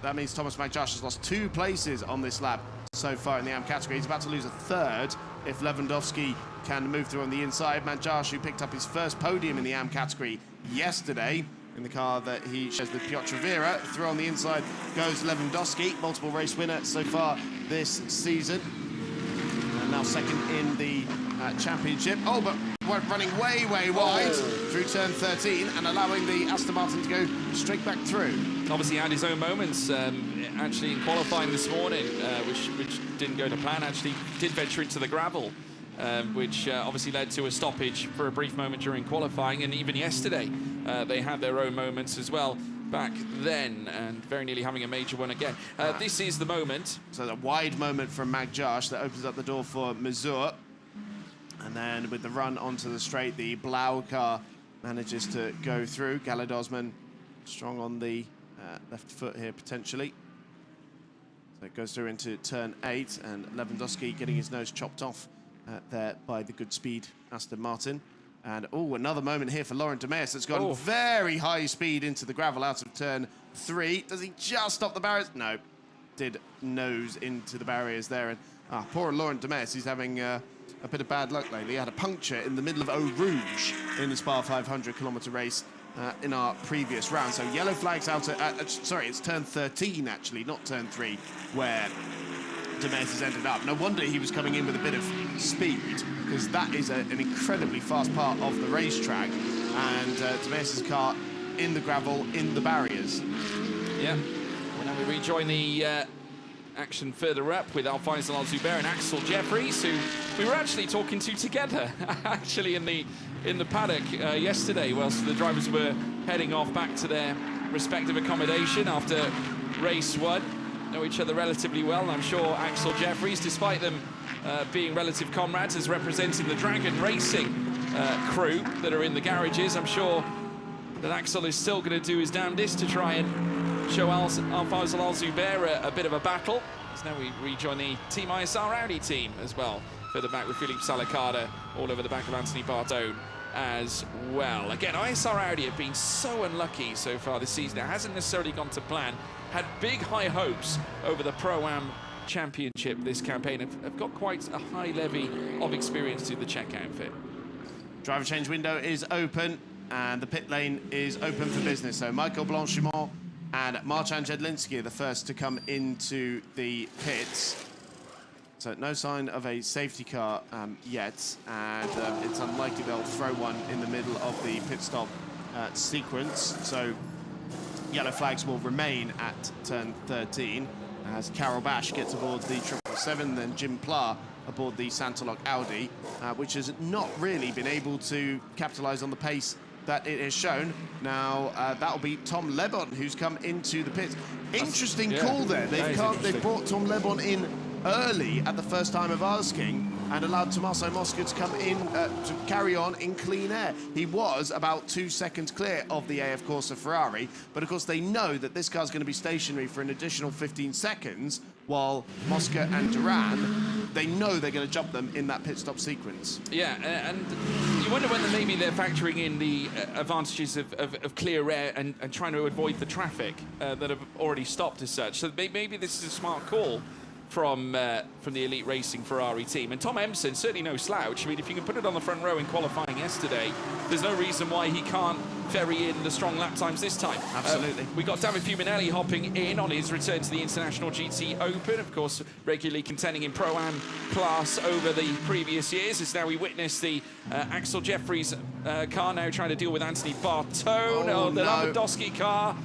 that means Thomas Magjarsh has lost 2 places on this lap so far in the AM category. He's about to lose a 3rd if Lewandowski can move through on the inside. Magjarsh, who picked up his first podium in the AM category yesterday in the car that he shares with Piotr Vera. Through on the inside goes Lewandowski, multiple race winner so far this season. And now 2nd in the championship. Oh, but we're running way wide through turn 13 and allowing the Aston Martin to go straight back through. Obviously had his own moments actually in qualifying this morning, which didn't go to plan. Actually did venture into the gravel, which obviously led to a stoppage for a brief moment during qualifying, and even yesterday they had their own moments as well back then, and very nearly having a major one again. This is the moment. So a wide moment from Magjarsh that opens up the door for Mazur. And then with the run onto the straight, the Blau car manages to go through. Galid Osman strong on the left foot here, potentially. So it goes through into turn 8, and Lewandowski getting his nose chopped off there by the good speed Aston Martin. And, another moment here for Laurent de Meus that's gone very high speed into the gravel out of turn 3. Does he just stop the barriers? No. Did nose into the barriers there. And poor Laurent de Meus, he's having a bit of bad luck lately. He had a puncture in the middle of Eau Rouge in the Spa 500-kilometre race in our previous round. So yellow flags out at, sorry, it's turn 13, actually, not turn 3, where de Meus has ended up. No wonder he was coming in with a bit of speed, because that is an incredibly fast part of the racetrack. And de Meus's car in the gravel, in the barriers. Yeah. Well, now we rejoin the action further up with Alphonse Zuber and Axel Jeffries, who we were actually talking to together, actually in the paddock yesterday, whilst the drivers were heading off back to their respective accommodation after race 1. Know each other relatively well, and I'm sure Axel Jeffries, despite them being relative comrades as representing the Dragon Racing crew that are in the garages, I'm sure that Axel is still going to do his damnedest to try and show Alphonse Zuber a bit of a battle. As now we rejoin the Team ISR Audi team as well, further back with Philippe Salicada all over the back of Anthony Bardone as well. Again, ISR Audi have been so unlucky so far this season. It hasn't necessarily gone to plan. Had big high hopes over the Pro-Am Championship this campaign. Have got quite a high levy of experience to the Czech outfit. Driver change window is open, and the pit lane is open for business. So Michael Blanchimont and Marcin Jedlinski are the first to come into the pits. So no sign of a safety car yet, and it's unlikely they'll throw one in the middle of the pit stop sequence. So yellow flags will remain at turn 13 as Carol Bash gets aboard the 777, then Jim Pla aboard the Santoloc Audi, which has not really been able to capitalise on the pace that it has shown. Now, that'll be Tom Lebon, who's come into the pits. Interesting call there. They've brought Tom Lebon in early at the first time of asking and allowed Tommaso Mosca to come in to carry on in clean air. He was about 2 seconds clear of the AF Corsa Ferrari, but of course they know that this car's going to be stationary for an additional 15 seconds, while Mosca and Duran, they know they're going to jump them in that pit stop sequence. Yeah, and you wonder whether maybe they're factoring in the advantages of clear air and trying to avoid the traffic that have already stopped as such. So maybe this is a smart call from the Elite Racing Ferrari team. And Tom Empson, certainly no slouch. I mean, if you can put it on the front row in qualifying yesterday, there's no reason why he can't ferry in the strong lap times this time. Absolutely. We got David Fuminelli hopping in on his return to the International GT Open, of course, regularly contending in Pro-Am class over the previous years, as now we witness the Axel Jeffries car now trying to deal with Anthony Bardone. The Lewandowski car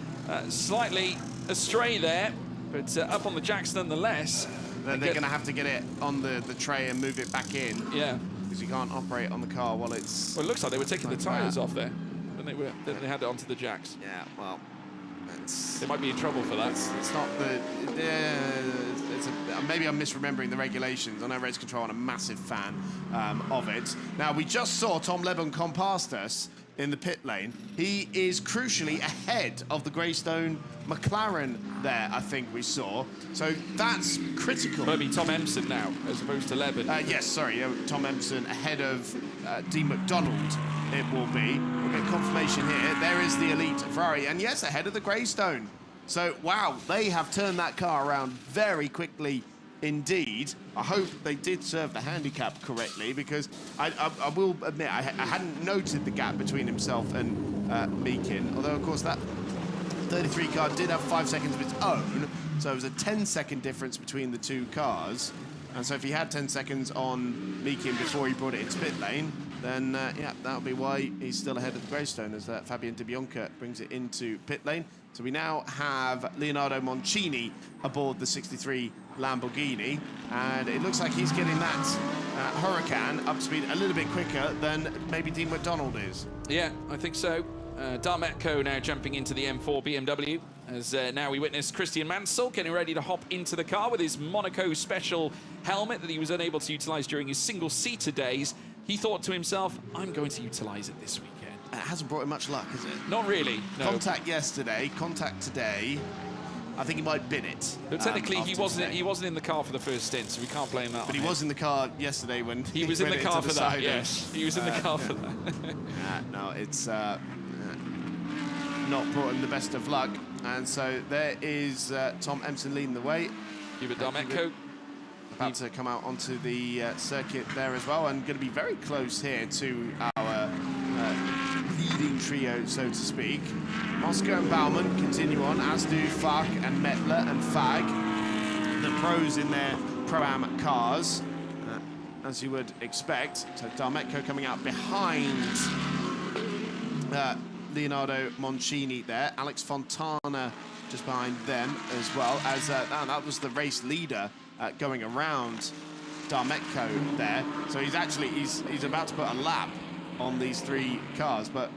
slightly astray there, but up on the jacks nonetheless. Then they're going to have to get it on the tray and move it back in. Yeah. Because you can't operate on the car while it's... Well, it looks like they were taking the tyres off there. Then they had it onto the jacks. Yeah, well, they might be in trouble for that. It's not the... maybe I'm misremembering the regulations. I know Race Control, I'm a massive fan of it. Now, we just saw Tom Lebon come past us in the pit lane. He is crucially ahead of the Greystone McLaren there, I think we saw. So that's critical. Maybe Tom Empson now, as opposed to Lebon. Yes, sorry, Tom Empson ahead of Dean McDonald, it will be. We'll get confirmation here. There is the Elite Ferrari, and yes, ahead of the Greystone. So, wow, they have turned that car around very quickly indeed. I hope they did serve the handicap correctly, because I will admit I hadn't noted the gap between himself and Meakin, although of course that 33 car did have 5 seconds of its own, so it was a 10-second difference between the two cars. And so if he had 10 seconds on Meakin before he brought it into pit lane, then yeah, that'll be why he's still ahead of the Greystone, as Fabian Di Bianca brings it into pit lane. So we now have Leonardo Moncini aboard the 63 Lamborghini, and it looks like he's getting that Huracan up to speed a little bit quicker than maybe Dean McDonald is. Yeah, I think so. Darmetco now jumping into the M4 BMW, as now we witness Christian Mansell getting ready to hop into the car with his Monaco special helmet that he was unable to utilise during his single-seater days. He thought to himself, I'm going to utilise it this weekend. it hasn't brought him much luck, has it? Not really, no. Contact yesterday, contact today. I think he might bin it. But technically, he after wasn't in the car for the first stint, so we can't blame that. But he was in the car yesterday when he was in the car for that. Yes, he was in the car for that. No, it's not brought him the best of luck, and so there is Tom Empson leading the way. Hubert Darmetko about to come out onto the circuit there as well, and going to be very close here to our leading trio, so to speak. Mosca and Baumann continue on, as do Fark and Mettler and Fag, the pros in their Pro-Am cars, as you would expect. So Darmetko coming out behind Leonardo Moncini there. Alex Fontana just behind them as well, as that was the race leader going around Darmetko there. So he's about to put a lap on these three cars, but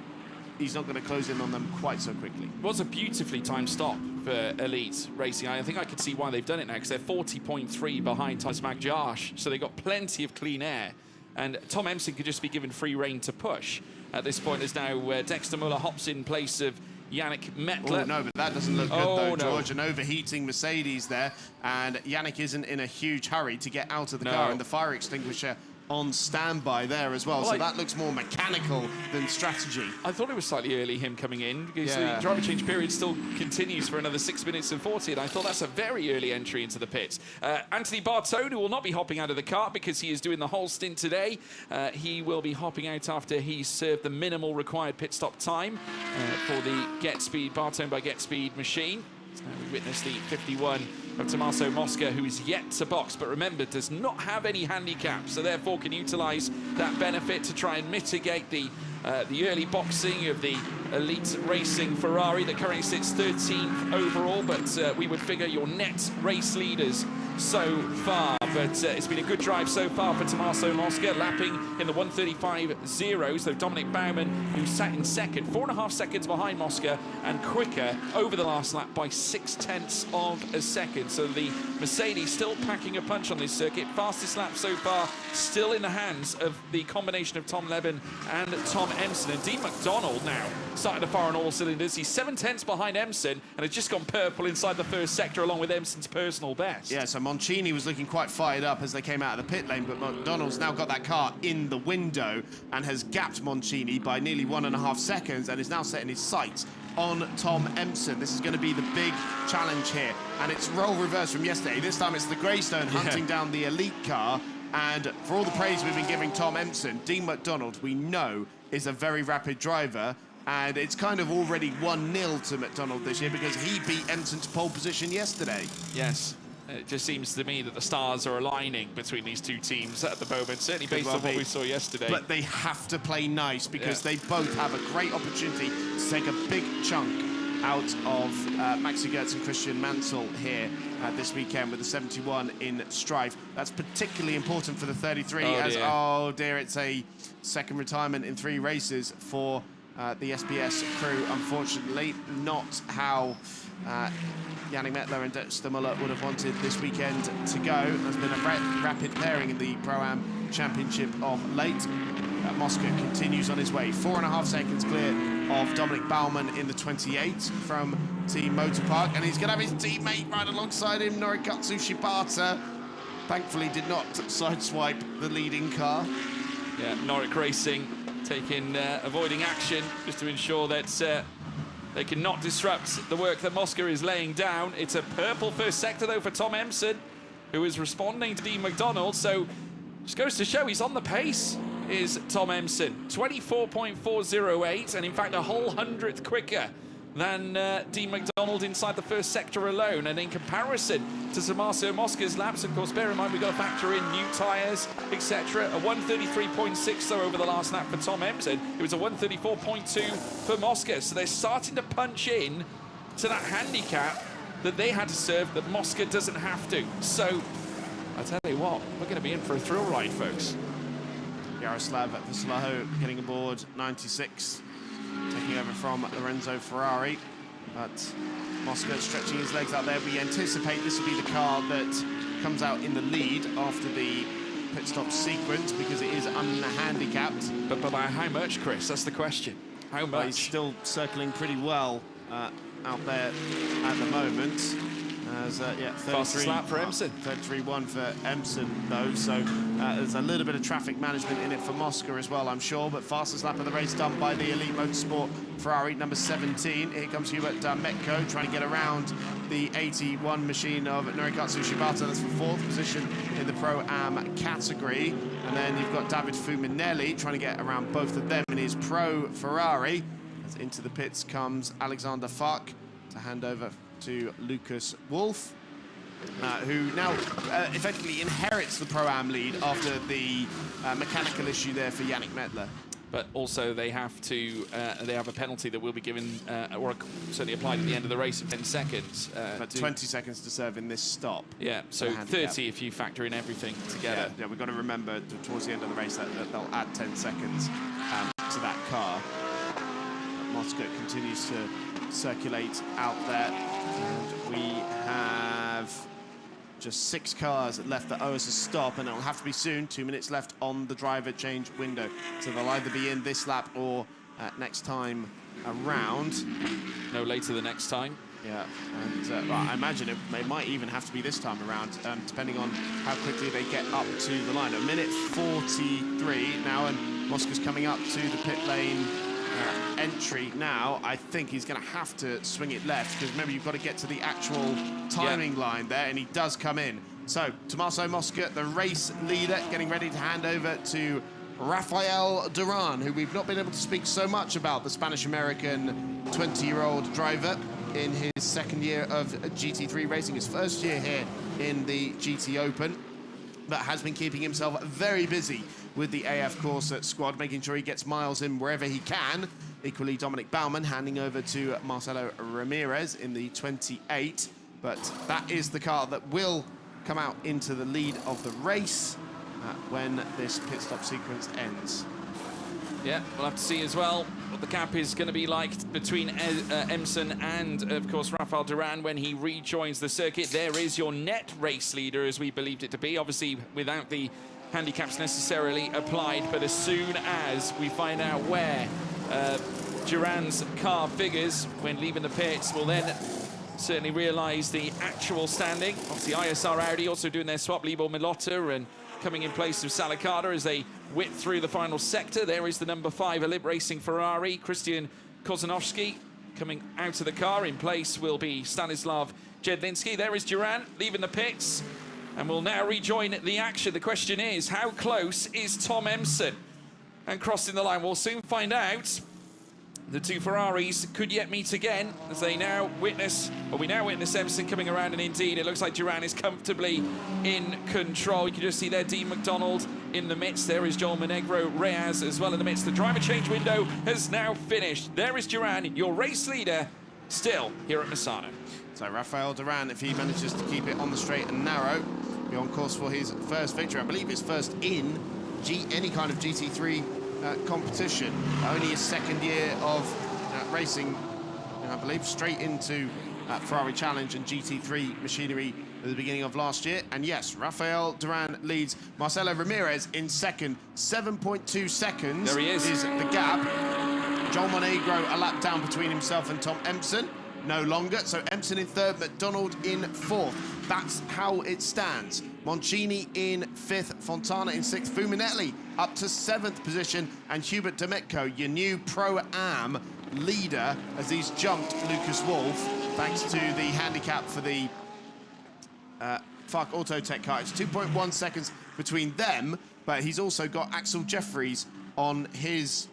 he's not going to close in on them quite so quickly. It was a beautifully timed stop for Elite Racing. I think I can see why they've done it now, because they're 40.3 behind Thomas McJosh, so they've got plenty of clean air. And Tom Empson could just be given free rein to push. At this point, as now Dexter Muller hops in place of Yannick Mettler. Oh, no, but that doesn't look good, though, George. An overheating Mercedes there, and Yannick isn't in a huge hurry to get out of the car, and the fire extinguisher on standby there as well. So that looks more mechanical than strategy. I thought it was slightly early, him coming in, because the driver change period still continues for another 6 minutes and 40, and I thought that's a very early entry into the pits. Anthony Bartone will not be hopping out of the car because he is doing the whole stint today. He will be hopping out after he's served the minimal required pit stop time for the Get Speed, Bartone by Get Speed machine. So we witness the 51 of Tommaso Mosca, who is yet to box, but remember, does not have any handicap, so therefore can utilise that benefit to try and mitigate the early boxing of the Elite Racing Ferrari that currently sits 13th overall, but we would figure your net race leaders so far. But it's been a good drive so far for Tommaso Mosca, lapping in the 1:35.0. So Dominic Baumann, who sat in second, 4.5 seconds behind Mosca, and quicker over the last lap by 0.6 of a second. So the Mercedes still packing a punch on this circuit. Fastest lap so far, still in the hands of the combination of Tom Leben and Tom Empson. And Dean McDonald now starting to fire on all cylinders. He's 0.7 behind Empson and has just gone purple inside the first sector, along with Empson's personal best. Yeah, so Moncini was looking quite fired up as they came out of the pit lane, but McDonald's now got that car in the window and has gapped Moncini by nearly 1.5 seconds and is now setting his sights on Tom Empson. This is going to be the big challenge here, and it's role reversed from yesterday. This time it's the Greystone hunting down the Elite car, and for all the praise we've been giving Tom Empson, Dean McDonald, we know, is a very rapid driver, and it's kind of already 1-0 to McDonald this year because he beat Empson to pole position yesterday. Yes. It just seems to me that the stars are aligning between these two teams at the moment, certainly based on what we saw yesterday. But they have to play nice because they both have a great opportunity to take a big chunk out of Maxi Gertz and Christian Mansell here this weekend with the 71 in strife. That's particularly important for the 33 oh dear, it's a second retirement in 3 races for the SPS crew, unfortunately. Not how Yannick Mettler and Dexter Muller would have wanted this weekend to go. There's been a rapid pairing in the Pro-Am Championship of late. Mosca continues on his way. 4.5 seconds clear of Dominic Baumann in the 28 from Team Motorpark, and he's going to have his teammate right alongside him, Norikatsu Shibata. Thankfully did not sideswipe the leading car. Yeah, Norik Racing avoiding action just to ensure that they cannot disrupt the work that Mosca is laying down. It's a purple first sector, though, for Tom Empson, who is responding to Dean McDonald. So just goes to show he's on the pace, is Tom Empson. 24.408, and in fact a whole 100th quicker than Dean McDonald inside the first sector alone. And in comparison to Tommaso Mosca's laps, of course, bear in mind we've got to factor in new tyres, etc. A 1:33.6 though over the last lap for Tom Empson. It was a 1:34.2 for Mosca. So they're starting to punch in to that handicap that they had to serve that Mosca doesn't have to. So I tell you what, we're going to be in for a thrill ride, folks. Jaroslav Vasalaho getting aboard 96. Taking over from Lorenzo Ferrari, but Mosca stretching his legs out there. We anticipate this will be the car that comes out in the lead after the pit stop sequence because it is unhandicapped. But by how much, Chris? That's the question. How much? He's still circling pretty well out there at the moment. As, yeah, fastest lap for Emson. 33.1 for Emson, though, so there's a little bit of traffic management in it for Mosca as well, I'm sure, but fastest lap of the race done by the Elite Motorsport Ferrari, number 17. Here comes Hubert Metko, trying to get around the 81 machine of Norikatsu Shibata. That's for 4th position in the Pro-Am category. And then you've got David Fuminelli trying to get around both of them in his Pro Ferrari. As into the pits comes Alexander Fark to hand over to Lucas Wolf, who now effectively inherits the Pro-Am lead after the mechanical issue there for Yannick Mettler. But also they have to, they have a penalty that will be given, or certainly applied at the end of the race in 10 seconds. But 20 seconds to serve in this stop. Yeah, so 30 if you factor in everything together. Yeah, we've got to remember towards the end of the race that they'll add 10 seconds to that car. Mosca continues to circulate out there, and we have just 6 cars left that owe us a stop, and it'll have to be soon. 2 minutes left on the driver change window, so they'll either be in this lap or next time around. No later the next time. Yeah, and well, I imagine it might even have to be this time around, depending on how quickly they get up to the line. A minute 43 now, and Mosca's coming up to the pit lane entry now. I think he's going to have to swing it left, because remember, you've got to get to the actual timing line there, and he does come in. So Tommaso Mosca, the race leader, getting ready to hand over to Rafael Duran, who we've not been able to speak so much about, the Spanish-American 20-year-old driver in his 2nd year of GT3 racing, his 1st year here in the GT Open, but has been keeping himself very busy with the AF Corsa squad, making sure he gets miles in wherever he can. Equally, Dominic Baumann handing over to Marcelo Ramirez in the 28. But that is the car that will come out into the lead of the race when this pit stop sequence ends. Yeah, we'll have to see as well what the gap is going to be like between Emson and, of course, Rafael Duran when he rejoins the circuit. There is your net race leader, as we believed it to be, obviously without the handicaps necessarily applied, but as soon as we find out where Duran's car figures when leaving the pits, we'll then certainly realise the actual standing. Obviously, ISR Audi also doing their swap, Libor Milotta, and coming in place of Salicata as they whip through the final sector. There is the number 5 Elite Racing Ferrari, Christian Kozanovsky, coming out of the car. In place will be Stanislav Jedlinski. There is Duran leaving the pits, and will now rejoin the action. The question is, how close is Tom Emson? And crossing the line, we'll soon find out. The 2 Ferraris could yet meet again, as they now witness, or we now witness Emson coming around, and indeed it looks like Duran is comfortably in control. You can just see there Dean McDonald in the midst. There is Joel Monegro Reyes as well in the midst. The driver change window has now finished. There is Duran, your race leader, still here at Misano. So Rafael Duran, if he manages to keep it on the straight and narrow, be on course for his first victory. I believe his first in any kind of GT3 competition. Only his 2nd year of racing, I believe, straight into Ferrari Challenge and GT3 machinery at the beginning of last year. And yes, Rafael Duran leads Marcelo Ramirez in 2nd. 7.2 seconds there he is the gap. Joel Monegro a lap down between himself and Tom Emson. No longer. So Emson in 3rd, McDonald in 4th. That's how it stands. Moncini in 5th, Fontana in 6th, Fuminelli up to 7th position, and Hubert Demetko, your new Pro-Am leader, as he's jumped Lucas Wolf, thanks to the handicap for the FARC Autotech car. It's 2.1 seconds between them, but he's also got Axel Jeffries on his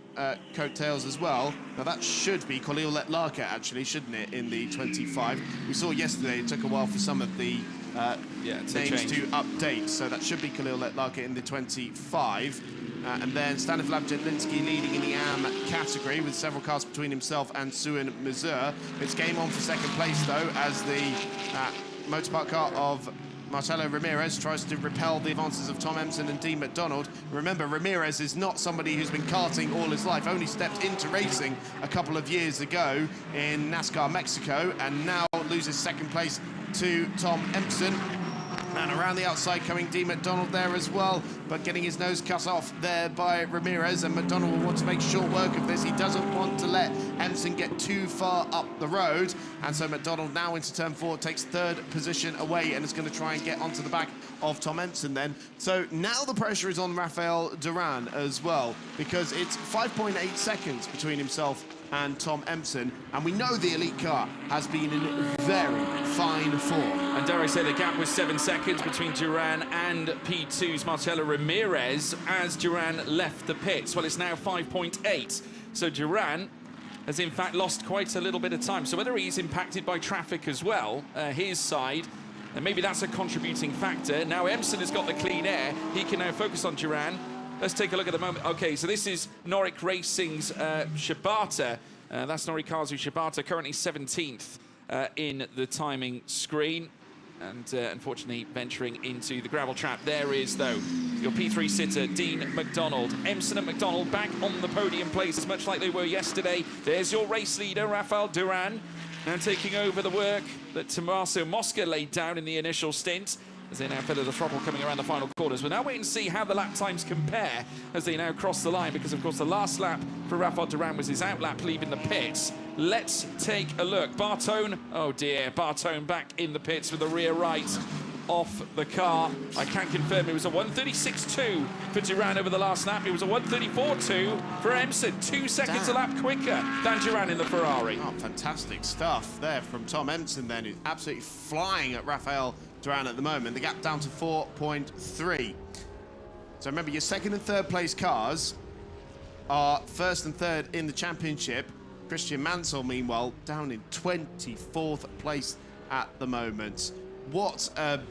coattails as well. Now that should be Khalil Letlarka, actually, shouldn't it, in the 25? We saw yesterday it took a while for some of the names to update, so that should be Khalil Letlarka in the 25. And then Stanislav Jedlinski leading in the AM category with several cars between himself and Suin Mazur. It's game on for 2nd place, though, as the motorpark car of Marcelo Ramirez tries to repel the advances of Tom Emson and Dean McDonald. Remember, Ramirez is not somebody who's been karting all his life, only stepped into racing a couple of years ago in NASCAR Mexico, and now loses 2nd place to Tom Emson. And around the outside coming D. McDonald there as well, but getting his nose cut off there by Ramirez, and McDonald will want to make short work of this. He doesn't want to let Emson get too far up the road, and so McDonald now into turn 4 takes third position away and is going to try and get onto the back of Tom Emson then. So now the pressure is on Rafael Duran as well, because it's 5.8 seconds between himself and Tom Emson, and we know the elite car has been in very fine form. And dare I say the gap was 7 seconds between Duran and P2's Marcelo Ramirez as Duran left the pits. Well, it's now 5.8. So Duran has in fact lost quite a little bit of time. So whether he's impacted by traffic as well, his side, and maybe that's a contributing factor. Now Emson has got the clean air. He can now focus on Duran. Let's take a look at the moment. Okay, so this is Noric Racing's Shibata. That's Norikazu Shibata, currently 17th in the timing screen. And unfortunately venturing into the gravel trap. There is, though, your P3 sitter, Dean McDonald. Emson and McDonald back on the podium places, much like they were yesterday. There's your race leader, Rafael Duran, now taking over the work that Tommaso Mosca laid down in the initial stint, as they now feather the throttle coming around the final quarters. We'll now wait and see how the lap times compare as they now cross the line, because, of course, the last lap for Rafael Duran was his outlap leaving the pits. Let's take a look. Bartone, oh dear, Bartone back in the pits with the rear right off the car. I can confirm it was a 1:36.2 for Duran over the last lap. It was a 1:34.2 for Emson, 2 seconds a lap quicker than Duran in the Ferrari. Oh, fantastic stuff there from Tom Emson then, who's absolutely flying at Rafael Duran at the moment. The gap down to 4.3. So remember, your second and third place cars are first and third in the championship. Christian Mansell, meanwhile, down in 24th place at the moment. What a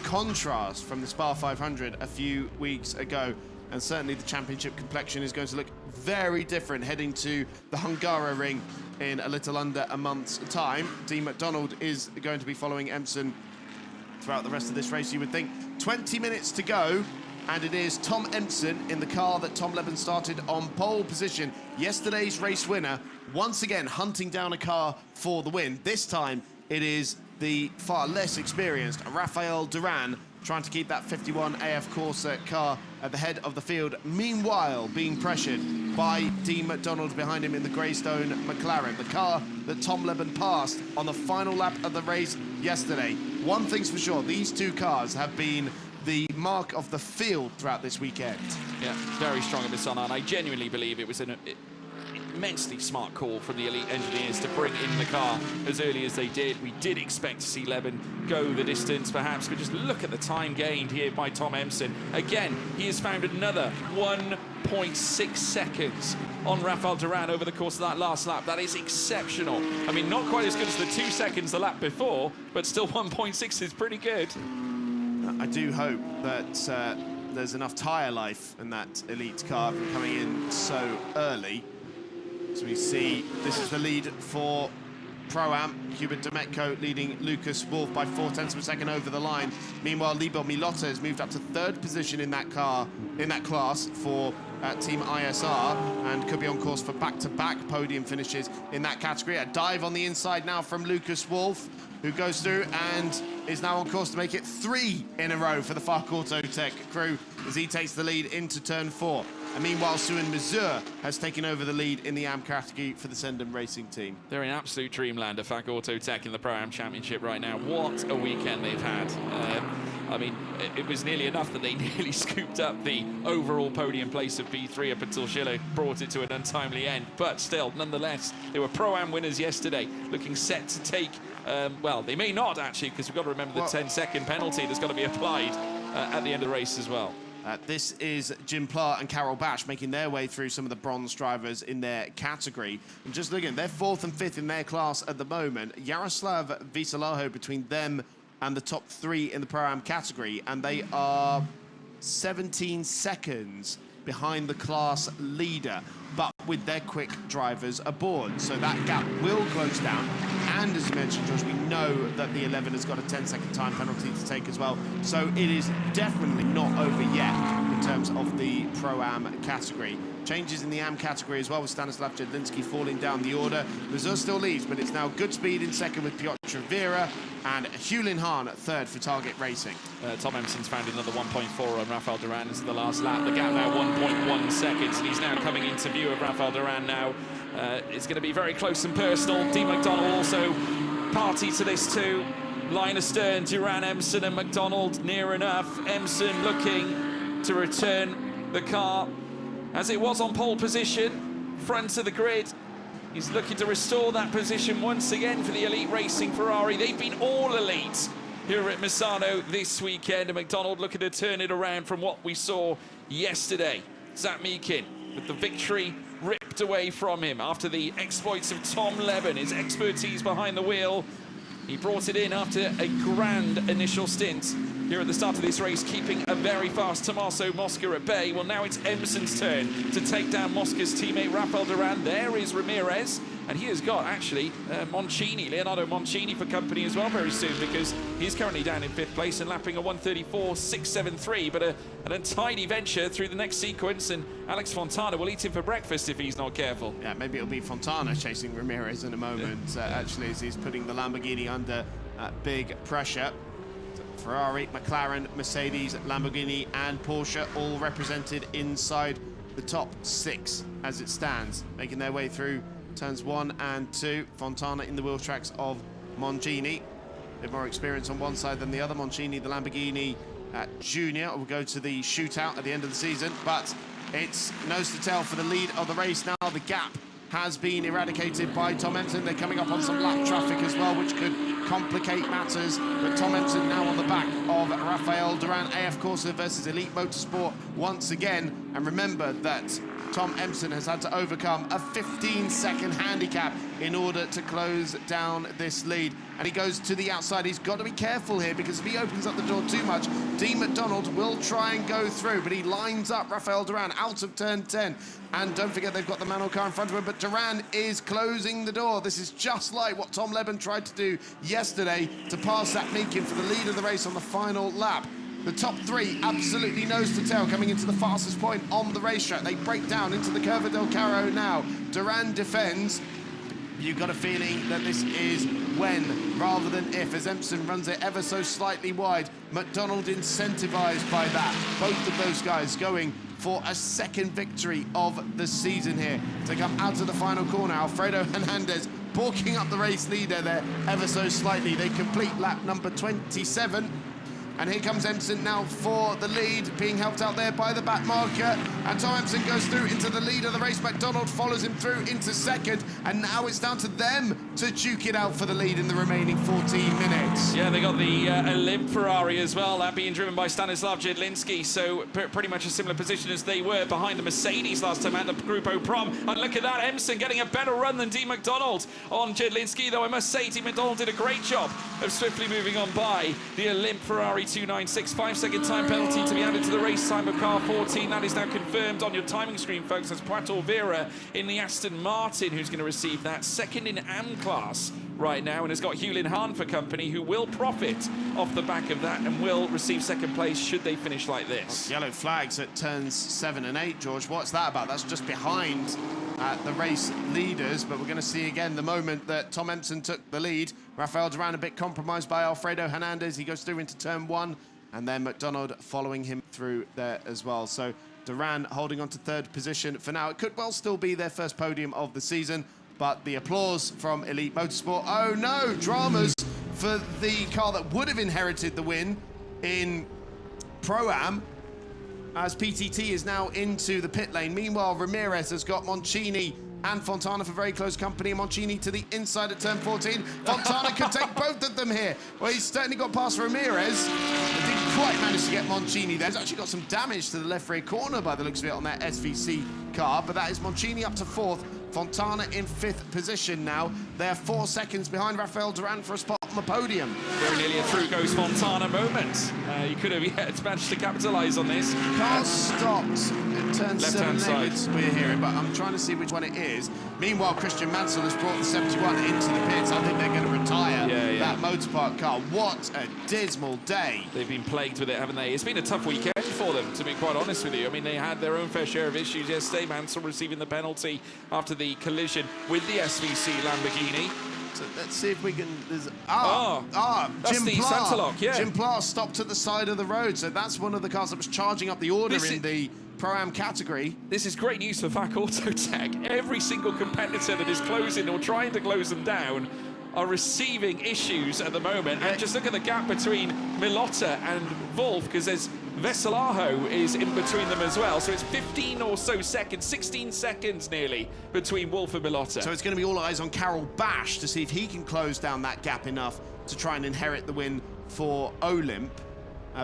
contrast from the Spa 500 a few weeks ago. And certainly the championship complexion is going to look very different heading to the Hungaroring in a little under a month's time. Dean McDonald is going to be following Emson throughout the rest of this race, you would think. 20 minutes to go, and it is Tom Emson in the car that Tom Leben started on pole position. Yesterday's race winner, once again hunting down a car for the win. This time it is the far less experienced Rafael Duran trying to keep that 51 AF Corsa car at the head of the field, meanwhile being pressured by Dean McDonald behind him in the Greystone McLaren, the car that Tom Leben passed on the final lap of the race yesterday. One thing's for sure, these two cars have been the mark of the field throughout this weekend. Yeah, very strong at MISANO, and I genuinely believe it was an immensely smart call from the elite engineers to bring in the car as early as they did. We did expect to see Leben go the distance, perhaps, but just look at the time gained here by Tom Emson. Again, he has found another 1.6 seconds on Rafael Duran over the course of that last lap. That is exceptional. I mean, not quite as good as the 2 seconds the lap before, but still 1.6 is pretty good. I do hope that there's enough tyre life in that elite car from coming in so early. So we see this is the lead for Pro-Am. Hubert Demetko leading Lucas Wolf by 0.4 of a second over the line. Meanwhile, Libor Milota has moved up to third position in that car, in that class for Team ISR, and could be on course for back-to-back podium finishes in that category. A dive on the inside now from Lucas Wolf, who goes through and is now on course to make it 3 in a row for the Fark Auto Tech crew as he takes the lead into turn 4. And meanwhile, Suin Mazur has taken over the lead in the AM category for the Sendam Racing team. They're in absolute dreamland of Fark Auto Tech in the Pro-Am Championship right now. What a weekend they've had. I mean, it was nearly enough that they nearly scooped up the overall podium place of B3 up until Schiller brought it to an untimely end. But still, nonetheless, they were Pro-Am winners yesterday, looking set to take, well, they may not actually, because we've got to remember the 10-second penalty that's got to be applied at the end of the race as well. This is Jim Pla and Carol Bash making their way through some of the bronze drivers in their category. And just looking, they're 4th and 5th in their class at the moment. Yaroslav Visalaho between them and the top 3 in the Pro-Am category, and they are 17 seconds behind the class leader, but with their quick drivers aboard. So that gap will close down And as you mentioned, George, we know that the 11 has got a 10-second time penalty to take as well. So it is definitely not over yet in terms of the Pro-Am category. Changes in the AM category as well, with Stanislav Jedlinski falling down the order. Lazur still leads, but it's now Goodspeed in second with Piotr Vera, and Hulin Hahn at third for Target Racing. Tom Emerson's found another 1.4 on Rafael Duran into the last lap. The gap now 1.1 seconds, and he's now coming into view of Rafael Duran now. It's going to be very close and personal. Dean McDonald also party to this too. Line astern, Duran, Emerson and McDonald near enough. Emerson looking to return the car as it was on pole position, front of the grid. He's looking to restore that position once again for the Elite Racing Ferrari. They've been all elite here at Misano this weekend, and McDonald looking to turn it around from what we saw yesterday. Zach Meakin with the victory ripped away from him after the exploits of Tom Leben, his expertise behind the wheel. He brought it in after a grand initial stint here at the start of this race, keeping a very fast Tommaso Mosca at bay. Well, now it's Emerson's turn to take down Mosca's teammate Rafael Duran. There is Ramirez, and he has got actually Leonardo Moncini for company as well very soon, because he's currently down in 5th place and lapping a 1:34.673, but an untidy venture through the next sequence, and Alex Fontana will eat him for breakfast if he's not careful. Yeah, maybe it'll be Fontana chasing Ramirez in a moment, actually, as he's putting the Lamborghini under big pressure. Ferrari, McLaren, Mercedes, Lamborghini and Porsche all represented inside the top 6 as it stands, making their way through turns 1 and 2. Fontana in the wheel tracks of Moncini. A bit more experience on one side than the other. Moncini, the Lamborghini Junior, will go to the shootout at the end of the season, but it's nose to tail for the lead of the race now. The gap has been eradicated by Tom Emerson. They're coming up on some lap traffic as well, which could complicate matters. But Tom Emerson now on the back of Rafael Duran. AF Corsa versus Elite Motorsport once again. And remember that Tom Emerson has had to overcome a 15-second handicap in order to close down this lead. And he goes to the outside. He's got to be careful here, because if he opens up the door too much, Dean McDonald will try and go through, but he lines up Rafael Duran out of turn 10. And don't forget, they've got the manual car in front of him, but Duran is closing the door. This is just like what Tom Leben tried to do yesterday to pass Zach Meakin for the lead of the race on the final lap. The top 3 absolutely nose to tail coming into the fastest point on the racetrack. They break down into the Curva del Carro now. Duran defends. You've got a feeling that this is when rather than if, as Emerson runs it ever so slightly wide. McDonald incentivized by that. Both of those guys going for a second victory of the season here. To come out of the final corner, Alfredo Hernandez balking up the race leader there ever so slightly. They complete lap number 27. And here comes Emerson now for the lead, being helped out there by the back marker. And Tom Emerson goes through into the lead of the race. McDonald follows him through into second. And now it's down to them to duke it out for the lead in the remaining 14 minutes. Yeah, they got the Olymp Ferrari as well, that being driven by Stanislav Jedlinski. So pretty much a similar position as they were behind the Mercedes last time at the Grupo Prom. And look at that, Emerson getting a better run than Dean McDonald on Jedlinski, though I must say Dean McDonald did a great job of swiftly moving on by the Olymp Ferrari 296. 5-second time penalty to be added to the race time of car 14. That is now confirmed on your timing screen, folks. That's Piotr Vera in the Aston Martin who's going to receive that. Second in AM class right now, and has got Hulin Hahn for company, who will profit off the back of that and will receive second place should they finish like this. Yellow flags at turns 7 and 8, George. What's that about? That's just behind the race leaders, but we're going to see again the moment that Tom Emerson took the lead. Rafael Duran a bit compromised by Alfredo Hernandez. He goes through into turn 1, and then McDonald following him through there as well. So Duran holding on to 3rd position for now. It could well still be their first podium of the season, but the applause from Elite Motorsport. Oh no, dramas for the car that would have inherited the win in Pro-Am, as PTT is now into the pit lane. Meanwhile, Ramirez has got Moncini and Fontana for very close company. Moncini to the inside at turn 14. Fontana could take both of them here. Well, he's certainly got past Ramirez. He didn't quite manage to get Moncini there. He's actually got some damage to the left rear corner by the looks of it on that SVC car, but that is Moncini up to 4th. Fontana in 5th position now. They're 4 seconds behind Rafael Duran for a spot on the podium. Very nearly a through goes Fontana moment. You could have managed to capitalise on this. Car stopped at turn 7 side. we're hearing, but I'm trying to see which one it is. Meanwhile, Christian Mansell has brought the 71 into the pits. I think they're going to retire that motorpark car. What a dismal day. They've been plagued with it, haven't they? It's been a tough weekend for them, to be quite honest with you. I mean, they had their own fair share of issues yesterday. Mansell receiving the penalty after the collision with the SVC Lamborghini. So let's see if we can... that's Jim the Pla. Santalock, yeah. Jim Pla stopped at the side of the road, so that's one of the cars that was charging up the order in the Pro-Am category. This is great news for VAC Autotech. Every single competitor that is closing or trying to close them down are receiving issues at the moment. And just look at the gap between Milotta and Wolf, because there's Veselajo is in between them as well. So it's 15 or so seconds, 16 seconds nearly between Wolf and Milotta. So it's going to be all eyes on Carol Bash to see if he can close down that gap enough to try and inherit the win for Olymp.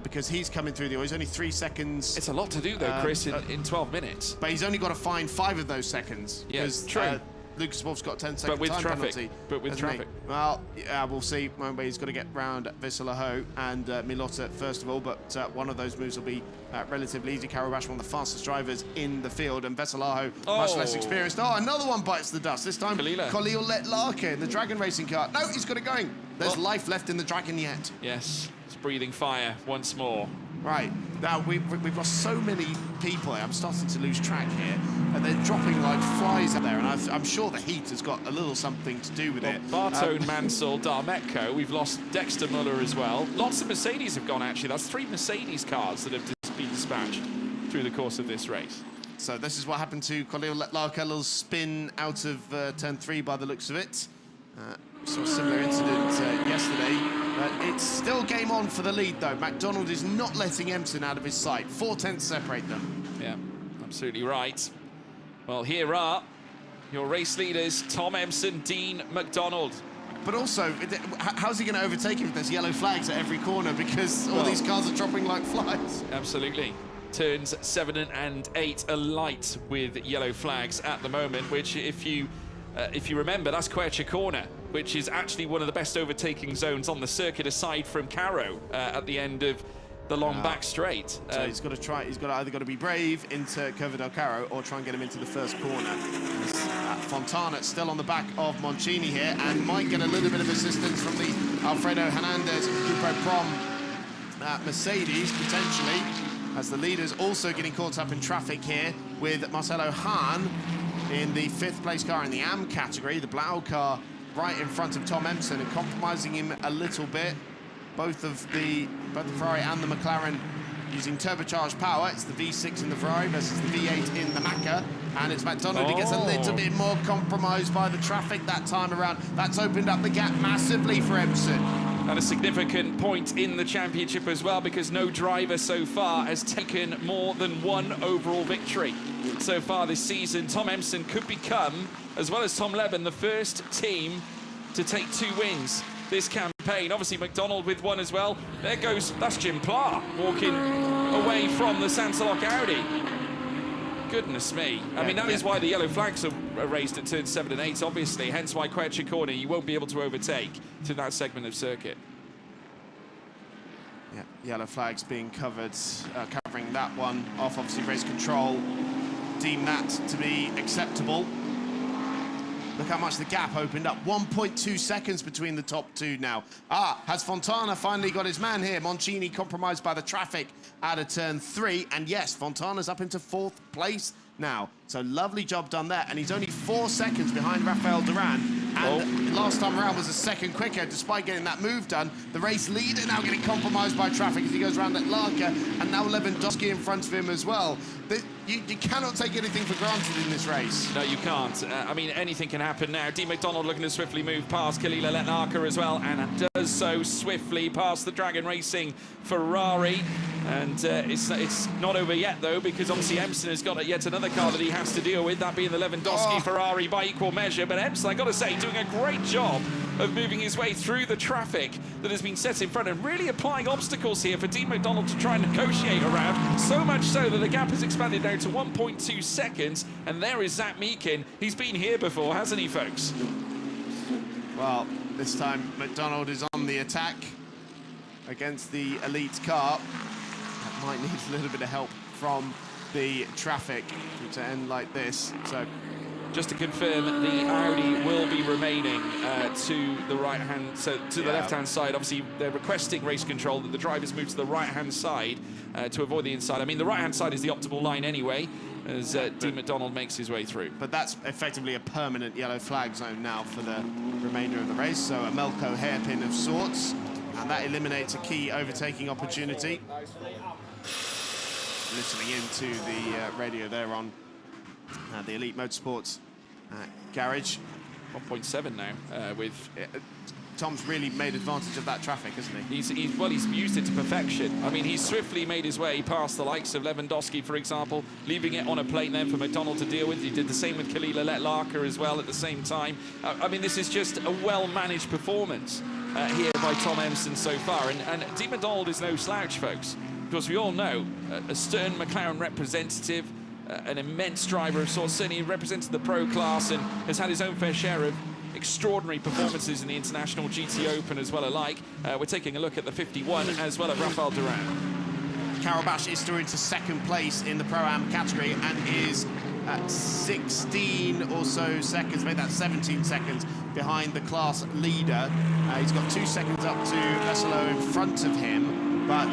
Because he's coming through he's only 3 seconds. It's a lot to do though, Chris, in 12 minutes. But he's only got to find 5 of those seconds. Yes, true. Lucas Wolf's got a 10-second time penalty. But with traffic. Well, yeah, we'll see. He's got to get round Veselajo and Milotta first of all, but one of those moves will be relatively easy. Carol Bash, one of the fastest drivers in the field, and Veselajo, much less experienced. Oh, another one bites the dust. This time, Khalil Letlarka in the Dragon racing car. No, he's got it going. There's life left in the Dragon yet. Yes, it's breathing fire once more. Right, now we've lost so many people here. I'm starting to lose track here, and they're dropping like flies out there, and I'm sure the heat has got a little something to do with it. Bartone, Mansell, Darmetko, we've lost Dexter Muller as well. Lots of Mercedes have gone, actually. That's 3 Mercedes cars that have just been dispatched through the course of this race. So this is what happened to Khalil Letlarka, a little spin out of turn 3 by the looks of it. We saw a similar incident yesterday. It's still game on for the lead, though. McDonald is not letting Emson out of his sight. 4 tenths separate them. Yeah, absolutely right. Well, here are your race leaders, Tom Emson, Dean McDonald. But also, how's he going to overtake him if there's yellow flags at every corner because all these cars are dropping like flies? Absolutely. Turns 7 and 8 alight with yellow flags at the moment, which if you remember, that's Quercia Corner, which is actually one of the best overtaking zones on the circuit, aside from Caro at the end of the long back straight. So he's got to try. He's either got to be brave into Curva del Caro or try and get him into the first corner. Fontana still on the back of Moncini here, and might get a little bit of assistance from the Alfredo Hernandez Grupo Prom Mercedes potentially, as the leaders also getting caught up in traffic here with Marcelo Hahn in the 5th place car in the AM category, the Blau car right in front of Tom Emson and compromising him a little bit. Both the Ferrari and the McLaren using turbocharged power. It's the V6 in the Ferrari versus the V8 in the Macca, and it's McDonald who gets a little bit more compromised by the traffic that time around. That's opened up the gap massively for Emson. And a significant point in the championship as well, because no driver so far has taken more than 1 overall victory so far this season. Tom Emson could become, as well as Tom Leben, the first team to take 2 wins this campaign. Obviously McDonald with 1 as well. There goes, that's Jim Pla walking away from the Santalock Audi. Goodness me. I mean, that is why the yellow flags are raised at turns 7 and 8, obviously, hence why Quercia Corner you won't be able to overtake to that segment of circuit. Yeah, yellow flags being covered, covering that one off. Obviously, race control deemed that to be acceptable. Look how much the gap opened up. 1.2 seconds between the top 2 now. Has Fontana finally got his man here? Moncini compromised by the traffic out of turn 3. And yes, Fontana's up into 4th place now. So lovely job done there. And he's only 4 seconds behind Rafael Duran. And last time around was a second quicker, despite getting that move done. The race leader now getting compromised by traffic as he goes around Letlarka, and now Lewandowski in front of him as well. You cannot take anything for granted in this race. No, you can't. I mean, anything can happen now. Dean McDonald looking to swiftly move past Khalil Letlarka as well, and does so swiftly past the Dragon Racing Ferrari. And it's not over yet, though, because obviously Emson has got yet another car that he has to deal with, that being the Lewandowski Ferrari by equal measure. But Emson, I've got to say, doing a great job of moving his way through the traffic that has been set in front and really applying obstacles here for Dean McDonald to try and negotiate around. So much so that the gap has expanded now to 1.2 seconds. And there is Zach Meakin. He's been here before, hasn't he, folks? Well, this time McDonald is on the attack against the elite car. That might need a little bit of help from the traffic to end like this. So, just to confirm, the Audi will be remaining to the right-hand, so to the left-hand side. Obviously, they're requesting race control that the drivers move to the right-hand side to avoid the inside. I mean, the right-hand side is the optimal line anyway, as Dean McDonald makes his way through. But that's effectively a permanent yellow flag zone now for the remainder of the race. So a Melco hairpin of sorts, and that eliminates a key overtaking opportunity. Listening into the radio there on the Elite Motorsports garage. 1.7 now with... Tom's really made advantage of that traffic, hasn't he? He's used it to perfection. I mean, he's swiftly made his way past the likes of Lewandowski, for example, leaving it on a plate then for McDonald to deal with. He did the same with Khalil Alet-Larker as well at the same time. I mean, this is just a well-managed performance here by Tom Emson so far. And Dean McDonald is no slouch, folks, because we all know a stern McLaren representative, an immense driver of sorts. Certainly he represented the pro class and has had his own fair share of extraordinary performances in the International GT Open as well alike. We're taking a look at the 51 as well of Rafael Duran. Karel Bash is through into second place in the Pro-Am category and is at 16 or so seconds, maybe that's 17 seconds behind the class leader. He's got 2 seconds up to Veselo in front of him, but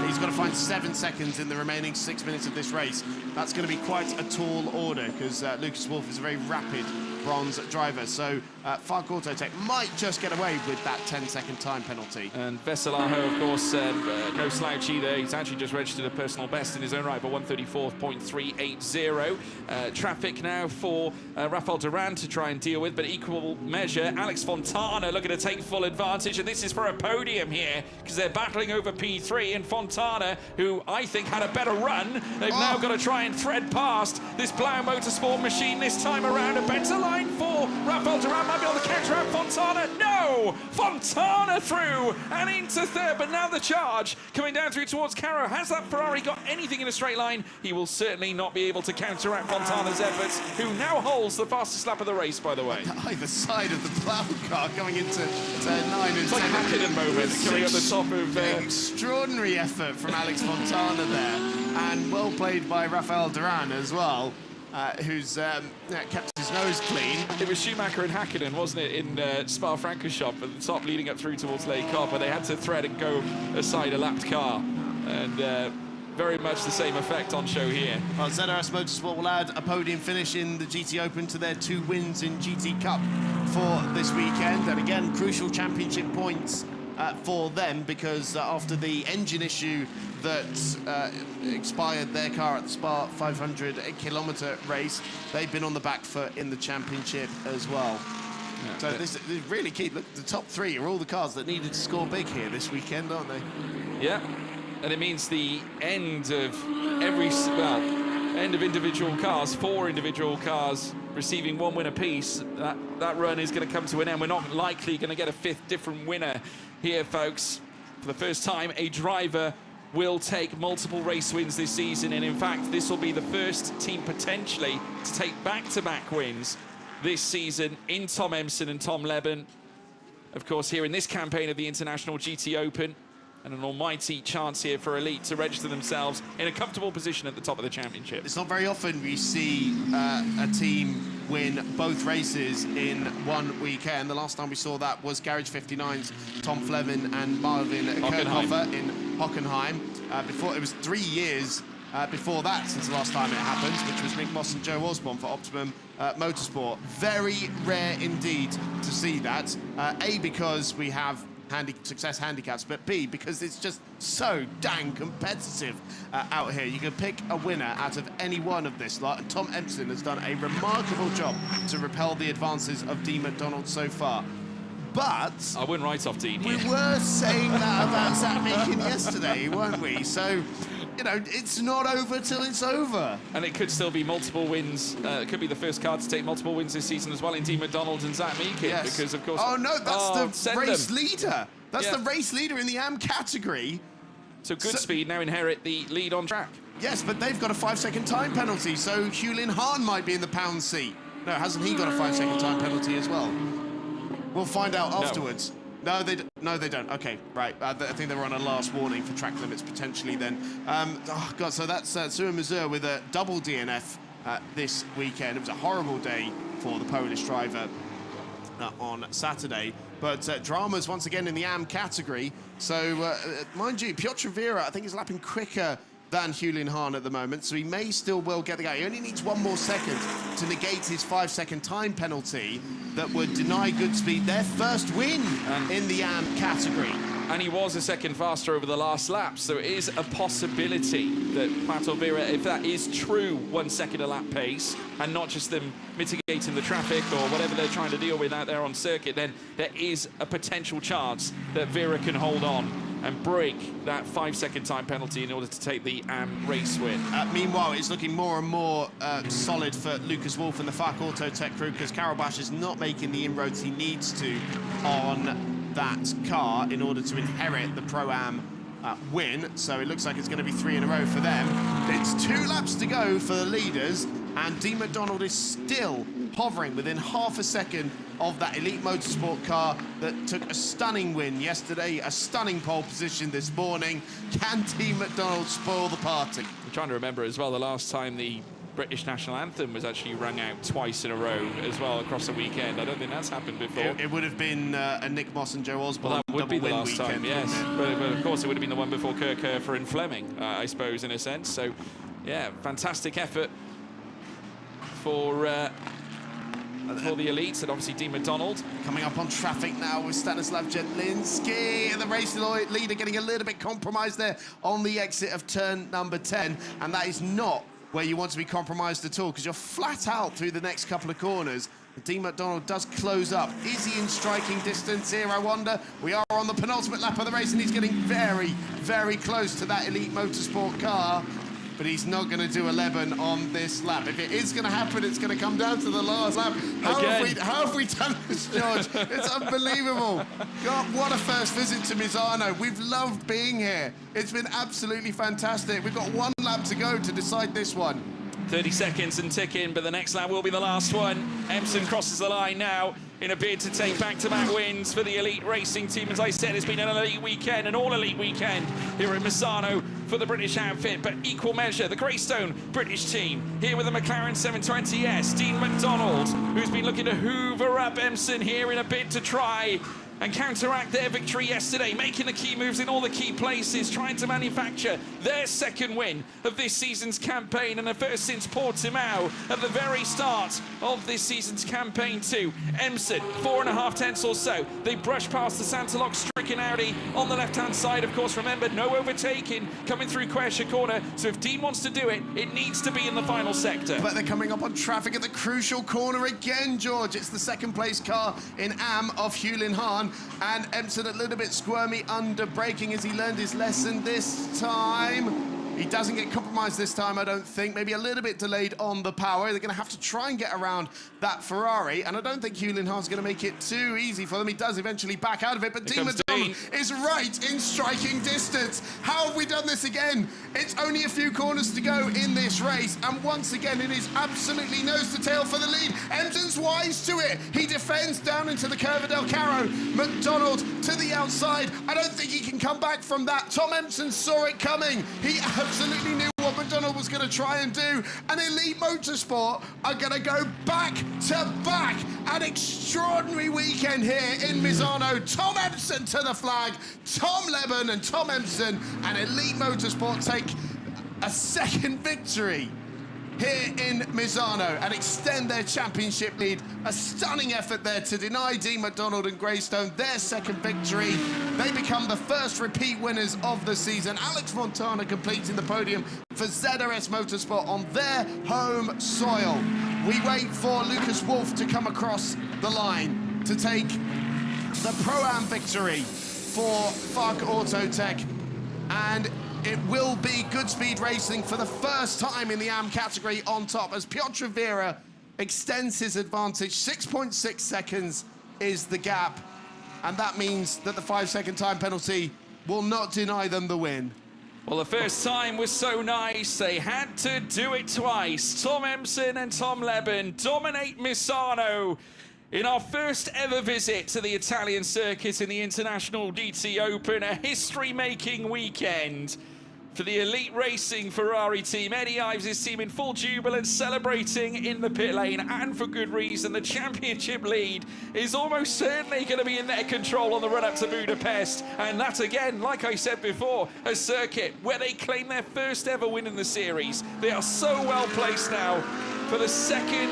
he's got to find 7 seconds in the remaining 6 minutes of this race. That's going to be quite a tall order because Lucas Wolff is a very rapid bronze driver, so Fark Autotech might just get away with that 10-second time penalty. And Veselaho, of course, no slouch either. He's actually just registered a personal best in his own right for 134.380. Traffic now for Rafael Duran to try and deal with, but equal measure. Alex Fontana looking to take full advantage, and this is for a podium here because they're battling over P3, and Fontana, who I think had a better run, they've now got to try and thread past this Blau Motorsport machine this time around. A better line for Rafael Duran, might be able to counter out Fontana. No! Fontana through and into third, but now the charge coming down through towards Caro. Has that Ferrari got anything in a straight line? He will certainly not be able to counteract Fontana's efforts, who now holds the fastest lap of the race, by the way. Either side of the plough car going into turn 9 and 10. It's like a Hackett moment coming up the top of... extraordinary effort from Alex Fontana there, and well played by Rafael Duran as well. Who's kept his nose clean. It was Schumacher and Hakkinen, wasn't it, in Spa-Francorchamps at the top leading up through towards Les Cops, but they had to thread and go aside a lapped car. And very much the same effect on show here. Well, ZRS Motorsport will add a podium finish in the GT Open to their 2 wins in GT Cup for this weekend. And again, crucial championship points for them because after the engine issue that expired their car at the Spa 500-kilometre race, they've been on the back foot in the championship as well. Yeah, so this is really key. Look, the top 3 are all the cars that needed to score big here this weekend, aren't they? Yeah, and it means the end of end of individual cars, 4 individual cars receiving 1 win apiece. That run is going to come to an end. We're not likely going to get a 5th different winner here, folks. For the first time, a driver will take multiple race wins this season, and in fact this will be the first team potentially to take back-to-back wins this season in Tom Emson and Tom Leben. Of course, here in this campaign of the International GT Open, and an almighty chance here for Elite to register themselves in a comfortable position at the top of the championship. It's not very often we see a team win both races in one weekend. The last time we saw that was Garage 59's Tom Flevin and Marvin Kirchhofer in Hockenheim. Before, it was 3 years before that since the last time it happened, which was Nick Moss and Joe Osborne for Optimum Motorsport. Very rare indeed to see that. A, because we have success handicaps, but B, because it's just so dang competitive out here. You can pick a winner out of any one of this lot, and Tom Emson has done a remarkable job to repel the advances of Dean McDonald so far. But I wouldn't write off Dean here. We were saying that about Zach Meakin yesterday, weren't we? So you know, it's not over till it's over. And it could still be multiple wins. It could be the first car to take multiple wins this season as well in Dean McDonald and Zach Meakin. Yes. Because, of course... Oh, no, that's the race leader. That's Yeah. the race leader in the AM category. So Goodspeed now inherit the lead on track. Yes, but they've got a 5-second time penalty, so Hewlin Hahn might be in the pound seat. No, hasn't he got a 5-second time penalty as well? We'll find out afterwards. No, they don't. Okay, right. I think they were on a last warning for track limits potentially then. Oh, God, so that's Sue Mazur with a double DNF this weekend. It was a horrible day for the Polish driver on Saturday. But dramas once again in the AM category. So, mind you, Piotr Vera, I think, is lapping quicker than Hewlin Hahn at the moment, so he may still well get the guy. He only needs one more second to negate his 5-second time penalty that would deny Goodspeed their first win in the AM category. And he was a second faster over the last lap, so it is a possibility that Piotr Vera, if that is true, 1 second a lap pace, and not just them mitigating the traffic or whatever they're trying to deal with out there on circuit, then there is a potential chance that Vera can hold on and break that 5-second time penalty in order to take the AM race win. Meanwhile, it's looking more and more solid for Lucas Wolf and the FARC Auto Tech crew, because Karel Bash is not making the inroads he needs to on that car in order to inherit the Pro-Am win. So it looks like it's going to be 3 in a row for them. It's 2 laps to go for the leaders, and Dean McDonald is still hovering within half a second of that Elite Motorsport car that took a stunning win yesterday, a stunning pole position this morning. Can Dean McDonald spoil the party? I'm trying to remember as well the last time the British national anthem was actually rung out twice in a row as well across the weekend. I don't think that's happened before. It would have been a Nick Moss and Joe Osborne. Well, that would be the last weekend, time, yes. But of course, it would have been the one before Kirkhofer and Fleming, I suppose, in a sense. So, yeah, fantastic effort for the elites, and obviously Dean McDonald. Coming up on traffic now with Stanislav Jedlinski, and the race leader getting a little bit compromised there on the exit of turn number 10, and that is not where you want to be compromised at all, because you're flat out through the next couple of corners. Dean McDonald does close up. Is he in striking distance here, I wonder? We are on the penultimate lap of the race, and he's getting very, very close to that Elite Motorsport car. But he's not going to do 11 on this lap. If it is going to happen, it's going to come down to the last lap. How have we done this, George? It's unbelievable. God, what a first visit to MISANO. We've loved being here. It's been absolutely fantastic. We've got 1 lap to go to decide this one. 30 seconds and ticking, but the next lap will be the last one. Empson crosses the line now in a bid to take back-to-back wins for the elite racing team. As I said, it's been an elite weekend, an all-elite weekend here at MISANO for the British outfit, but equal measure, the Greystone British team here with the McLaren 720S. Dean McDonald, who's been looking to hoover up Empson here in a bid to try and counteract their victory yesterday, making the key moves in all the key places, trying to manufacture their second win of this season's campaign, and the first since Portimao at the very start of this season's campaign too. Empson, 4.5 tenths or so. They brush past the Santalox stricken Audi on the left-hand side. Of course, remember, no overtaking coming through Quersha corner, so if Dean wants to do it, it needs to be in the final sector. But they're coming up on traffic at the crucial corner again, George. It's the second place car in AM of Hewlin Hahn. And Empson a little bit squirmy under braking as he learned his lesson this time. He doesn't get compromised this time, I don't think. Maybe a little bit delayed on the power. They're going to have to try and get around that Ferrari. And I don't think Hewlin Hahn's going to make it too easy for them. He does eventually back out of it. But Dean McDonald is right in striking distance. How have we done this again? It's only a few corners to go in this race. And once again, it is absolutely nose to tail for the lead. Empson's wise to it. He defends down into the Curva del Carro. McDonald to the outside. I don't think he can come back from that. Tom Empson saw it coming. He absolutely knew what McDonald was going to try and do. And Elite Motorsport are going to go back to back. An extraordinary weekend here in MISANO. Tom Empson to the flag. Tom Leben and Tom Empson and Elite Motorsport take a second victory here in MISANO and extend their championship lead. A stunning effort there to deny Dean McDonald and Greystone their second victory. They become the first repeat winners of the season. Alex Montana completing the podium for ZRS Motorsport on their home soil. We wait for Lucas Wolf to come across the line to take the Pro-Am victory for FARC Auto Tech. And it will be good speed racing for the first time in the AM category on top as Piotr Vera extends his advantage. 6.6 seconds is the gap, and that means that the 5-second time penalty will not deny them the win. Well, the first time was so nice, they had to do it twice. Tom Empson and Tom Leben dominate MISANO in our first ever visit to the Italian circuit in the International GT Open, a history-making weekend for the elite racing Ferrari team. Eddie Ives' team in full jubilant, celebrating in the pit lane, and for good reason. The championship lead is almost certainly going to be in their control on the run-up to Budapest, and that, again, like I said before, a circuit where they claim their first ever win in the series. They are so well placed now for the second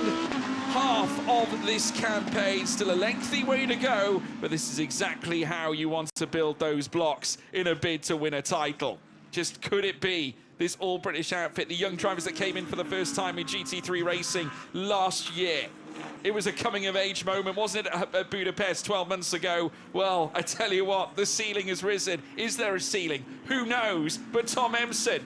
half of this campaign. Still a lengthy way to go, but this is exactly how you want to build those blocks in a bid to win a title. Just could it be this all-British outfit, the young drivers that came in for the first time in GT3 racing last year? It was a coming-of-age moment, wasn't it, at Budapest 12 months ago? Well, I tell you what, the ceiling has risen. Is there a ceiling? Who knows? But Tom Empson,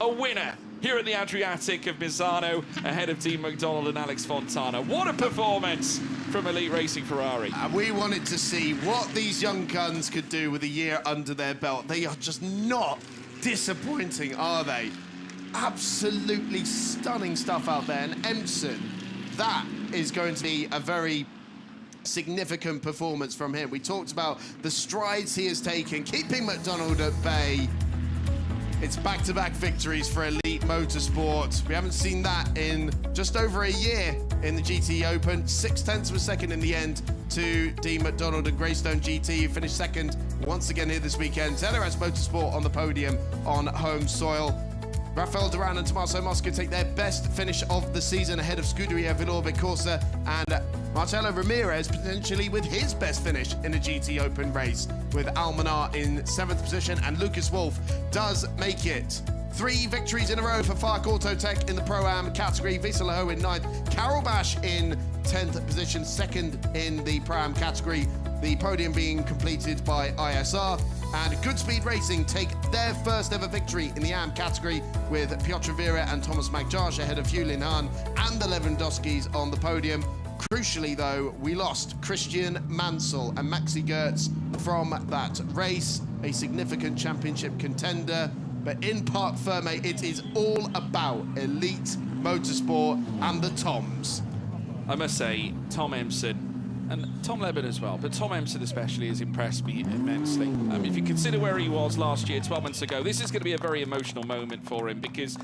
a winner here at the Adriatic of MISANO, ahead of Dean McDonald and Alex Fontana. What a performance from Elite Racing Ferrari. We wanted to see what these young guns could do with a year under their belt. They are just not disappointing, are they? Absolutely stunning stuff out there. And Empson, that is going to be a very significant performance from him. We talked about the strides he has taken, keeping McDonald at bay. It's back-to-back victories for Elite Motorsport. We haven't seen that in just over a year in the GT Open. 0.6 of a second in the end to Dean McDonald and Greystone GT, who finished second once again here this weekend. ZRS Motorsport on the podium on home soil. Rafael Duran and Tommaso Mosca take their best finish of the season ahead of Scuderia Villorbe Corsa, and Marcelo Ramirez potentially with his best finish in a GT Open race, with Almanar in 7th position, and Lucas Wolf does make it. 3 victories in a row for Fark Autotech in the Pro-Am category. Visalaho in 9th, Carol Bash in 10th position, 2nd in the Pro-Am category. The podium being completed by ISR. And Good Speed Racing take their first ever victory in the AM category, with Piotr Vera and Thomas McJarsh ahead of Hugh Lin Han and the Lewandowskis on the podium. Crucially, though, we lost Christian Mansell and Maxi Gertz from that race, a significant championship contender. But in Parc Ferme, it is all about Elite Motorsport and the Toms. I must say, Tom Empson, and Tom Leben as well, but Tom Empson especially has impressed me immensely. If you consider where he was last year, 12 months ago, this is going to be a very emotional moment for him, because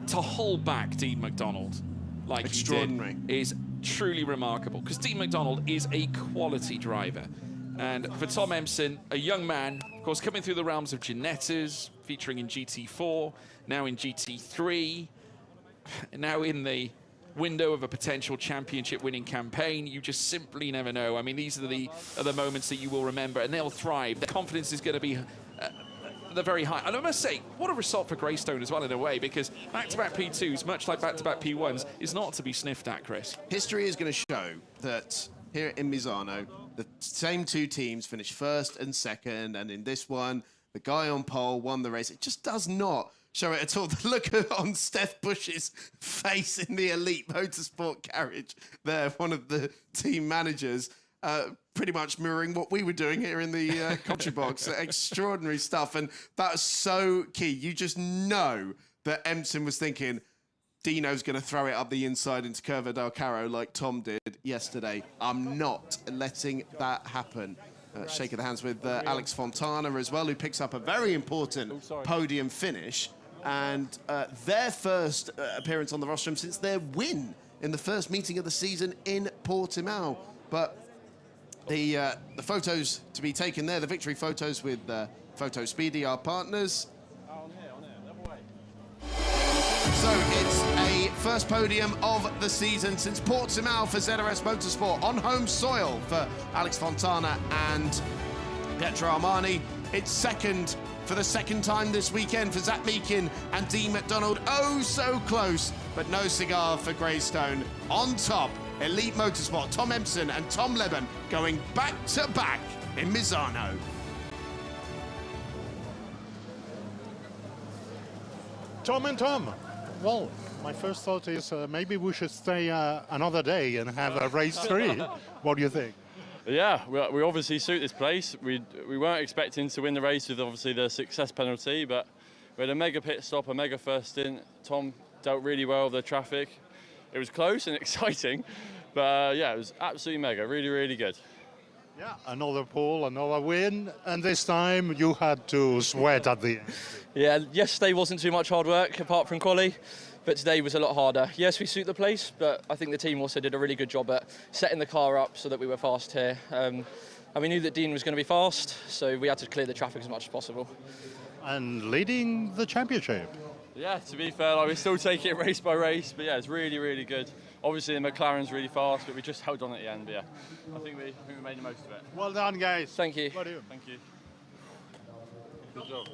to hold back Dean McDonald like he did is truly remarkable, because Dean McDonald is a quality driver. And for Tom Empson, a young man, of course, coming through the realms of Ginettas, featuring in GT4, now in GT3, now in the window of a potential championship winning campaign. You just simply never know. I mean, these are the moments that you will remember, and they'll thrive. Their confidence is going to be the very high. And I must say, what a result for Greystone as well, in a way, because back-to-back P2s, much like back-to-back P1s, is not to be sniffed at, Chris. History is going to show that here in Misano, the same 2 teams finished 1st and 2nd, and in this one, the guy on pole won the race. It just does not show it at all. The look on Steph Bush's face in the Elite Motorsport carriage there, one of the team managers, pretty much mirroring what we were doing here in the commentary box. Extraordinary stuff, and that's so key. You just know that Empson was thinking, Dino's going to throw it up the inside into Curva del Carro like Tom did yesterday. I'm not letting that happen. Shake of the hands with Alex Fontana as well, who picks up a very important podium finish, and their first appearance on the rostrum since their win in the first meeting of the season in Portimao. But the photos to be taken there, the victory photos with Photo Speedy, our partners. So it's a first podium of the season since Portimao for ZRS Motorsport on home soil for Alex Fontana and Pietro Armani. It's second for the second time this weekend for Zach Meakin and Dean McDonald. Oh, so close, but no cigar for Greystone. On top, Elite Motorsport, Tom Empson and Tom Leben going back-to-back in Misano. Tom and Tom. Well, my first thought is maybe we should stay another day and have a race 3. What do you think? Yeah, we obviously suit this place. We weren't expecting to win the race with obviously the success penalty, but we had a mega pit stop, a mega first stint. Tom dealt really well with the traffic. It was close and exciting, but yeah, it was absolutely mega, really, really good. Yeah, another pole, another win, and this time you had to sweat at the end. Yeah, yesterday wasn't too much hard work apart from quali, but today was a lot harder. Yes, we suit the place, but I think the team also did a really good job at setting the car up so that we were fast here. And we knew that Dean was going to be fast, so we had to clear the traffic as much as possible. And leading the championship. Yeah, to be fair, like, we still take it race by race, but yeah, it's really, really good. Obviously, the McLaren's really fast, but we just held on at the end. But yeah, I think we made the most of it. Well done, guys. Thank you. Well done. Thank you. Good job.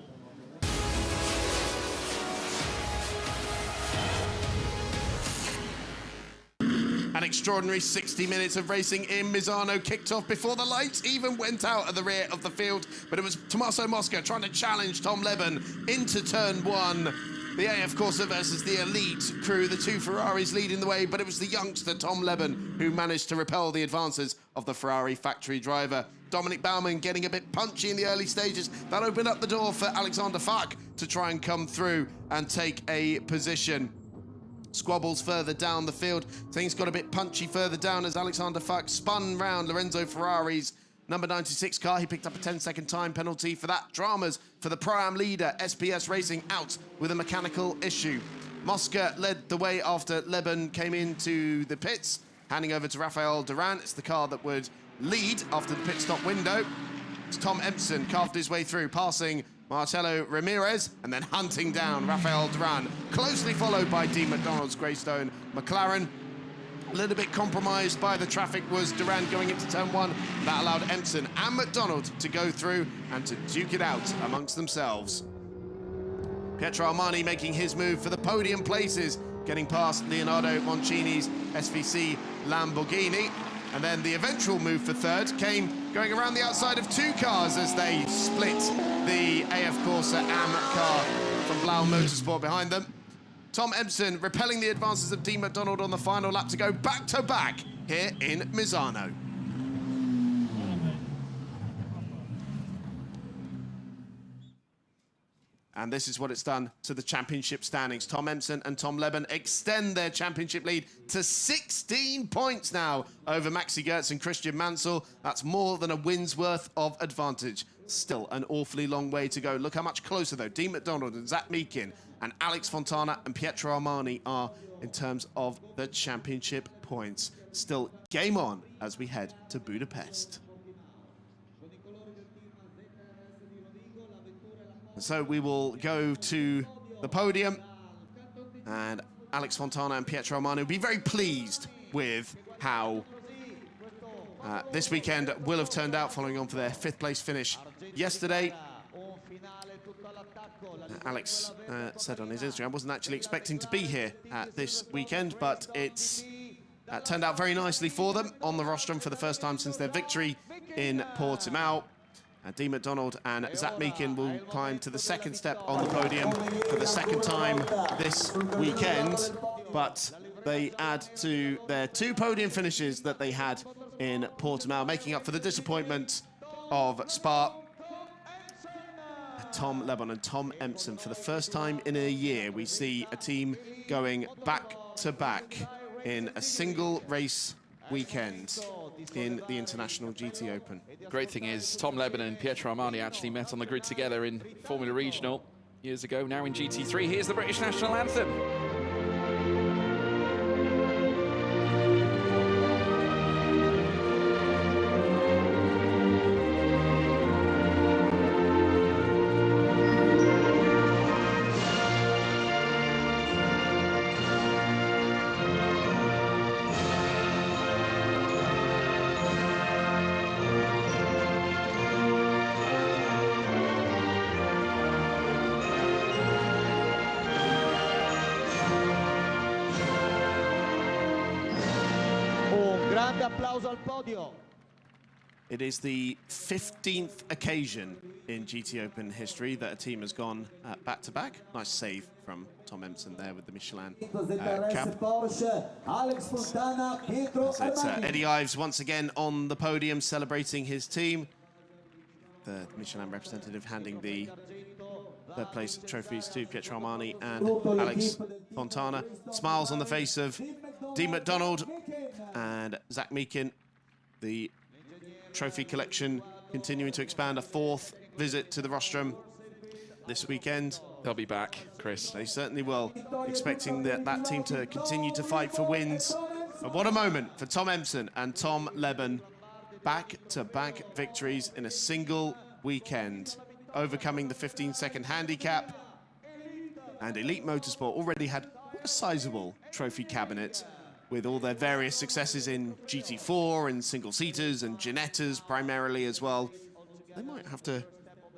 An extraordinary 60 minutes of racing in Misano kicked off before the lights even went out at the rear of the field. But it was Tommaso Mosca trying to challenge Tom Leben into turn 1. The AF Corsa versus the elite crew, the 2 Ferraris leading the way, but it was the youngster Tom Leben who managed to repel the advances of the Ferrari factory driver. Dominic Baumann getting a bit punchy in the early stages. That opened up the door for Alexander Fak to try and come through and take a position. Squabbles further down the field. Things got a bit punchy further down as Alexander Fak spun round Lorenzo Ferrari's number 96 car. He picked up a 10-second time penalty for that. Dramas for the Pro-Am leader, SPS Racing, out with a mechanical issue. Mosca led the way after Leben came into the pits, handing over to Rafael Duran. It's the car that would lead after the pit stop window. It's Tom Empson carved his way through, passing Marcelo Ramirez and then hunting down Rafael Duran, closely followed by Dean McDonald's Greystone McLaren. A little bit compromised by the traffic was Duran going into turn 1. That allowed Empson and McDonald to go through and to duke it out amongst themselves. Pietro Armani making his move for the podium places, getting past Leonardo Moncini's SVC Lamborghini. And then the eventual move for third came going around the outside of 2 cars as they split the AF Corsa AM car from Blau Motorsport behind them. Tom Empson repelling the advances of Dean McDonald on the final lap to go back-to-back here in Misano. And this is what it's done to the championship standings. Tom Empson and Tom Leben extend their championship lead to 16 points now over Maxi Gertz and Christian Mansell. That's more than a win's worth of advantage. Still an awfully long way to go. Look how much closer, though, Dean McDonald and Zach Meakin and Alex Fontana and Pietro Armani are in terms of the championship points. Still game on as we head to Budapest. So we will go to the podium, and Alex Fontana and Pietro Armani will be very pleased with how this weekend will have turned out, following on for their 5th place finish yesterday. Alex said on his Instagram, I wasn't actually expecting to be here this weekend, but it's turned out very nicely for them on the rostrum for the first time since their victory in Portimao. Dean McDonald and Zach Meakin will climb to the 2nd step on the podium for the 2nd time this weekend, but they add to their 2 podium finishes that they had in Portimao, making up for the disappointment of Spa. Tom Leben and Tom Empson, for the first time in a year, we see a team going back-to-back in a single race weekend in the International GT Open. Great thing is, Tom Leben and Pietro Armani actually met on the grid together in Formula Regional years ago, now in GT3. Here's the British National Anthem. Grande applauso al podio. It is the 15th occasion in GT Open history that a team has gone back-to-back. Nice save from Tom Empson there with the Michelin cap. It's Eddie Ives once again on the podium celebrating his team. The Michelin representative handing the third place trophies to Pietro Armani and Alex Fontana. Smiles on the face of Dean McDonald and Zach Meakin. The trophy collection continuing to expand. A fourth visit to the rostrum this weekend. They'll be back, Chris. They certainly will. Expecting that team to continue to fight for wins. And what a moment for Tom Empson and Tom Leben. Back-to-back victories in a single weekend. Overcoming the 15-second handicap. And Elite Motorsport already had a sizable trophy cabinet with all their various successes in GT4 and single-seaters and Ginettas primarily as well. They might have to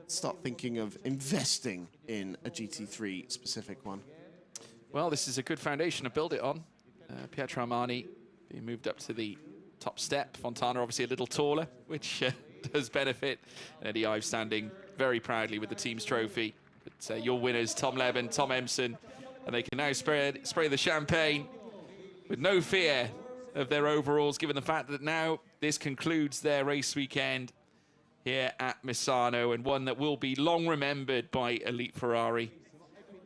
start thinking of investing in a GT3 specific one. Well, this is a good foundation to build it on. Pietro Armani being moved up to the top step. Fontana obviously a little taller, which does benefit. And Eddie Ives standing very proudly with the team's trophy. But your winners, Tom Leben, Tom Empson, and they can now spray the champagne with no fear of their overalls, given the fact that now this concludes their race weekend here at Misano, and one that will be long remembered by Elite Ferrari.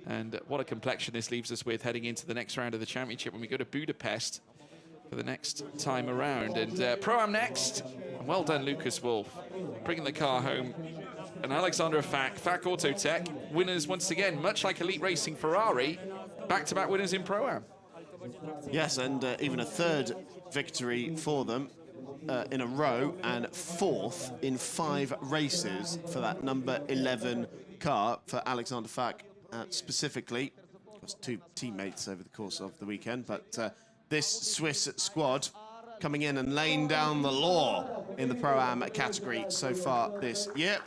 And what a complexion this leaves us with heading into the next round of the championship when we go to Budapest for the next time around. And Pro-Am next. And well done, Lucas Wolf, bringing the car home. And Alexander Fak Autotech, winners once again, much like Elite Racing Ferrari, back-to-back winners in Pro-Am. Yes, and even a third victory for them in a row, and fourth in 5 races for that number 11 car for Alexander Fak specifically. Of course, 2 teammates over the course of the weekend, but this Swiss squad coming in and laying down the law in the Pro-Am category so far this year.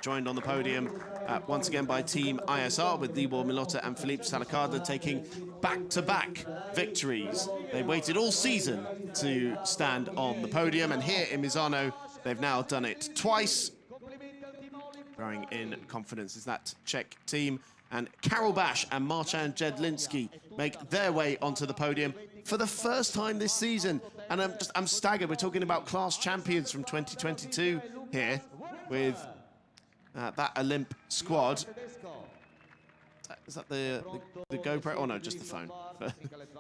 Joined on the podium once again by Team ISR with Libor Milota and Philippe Salacada taking back-to-back victories. They waited all season to stand on the podium, and here in Misano they've now done it twice. Growing in confidence is that Czech team, and Karel Bash and Marcin Jedlinski make their way onto the podium for the first time this season. And I'm staggered. We're talking about class champions from 2022 here with that Olymp squad. Is that the GoPro? Oh no, just the phone for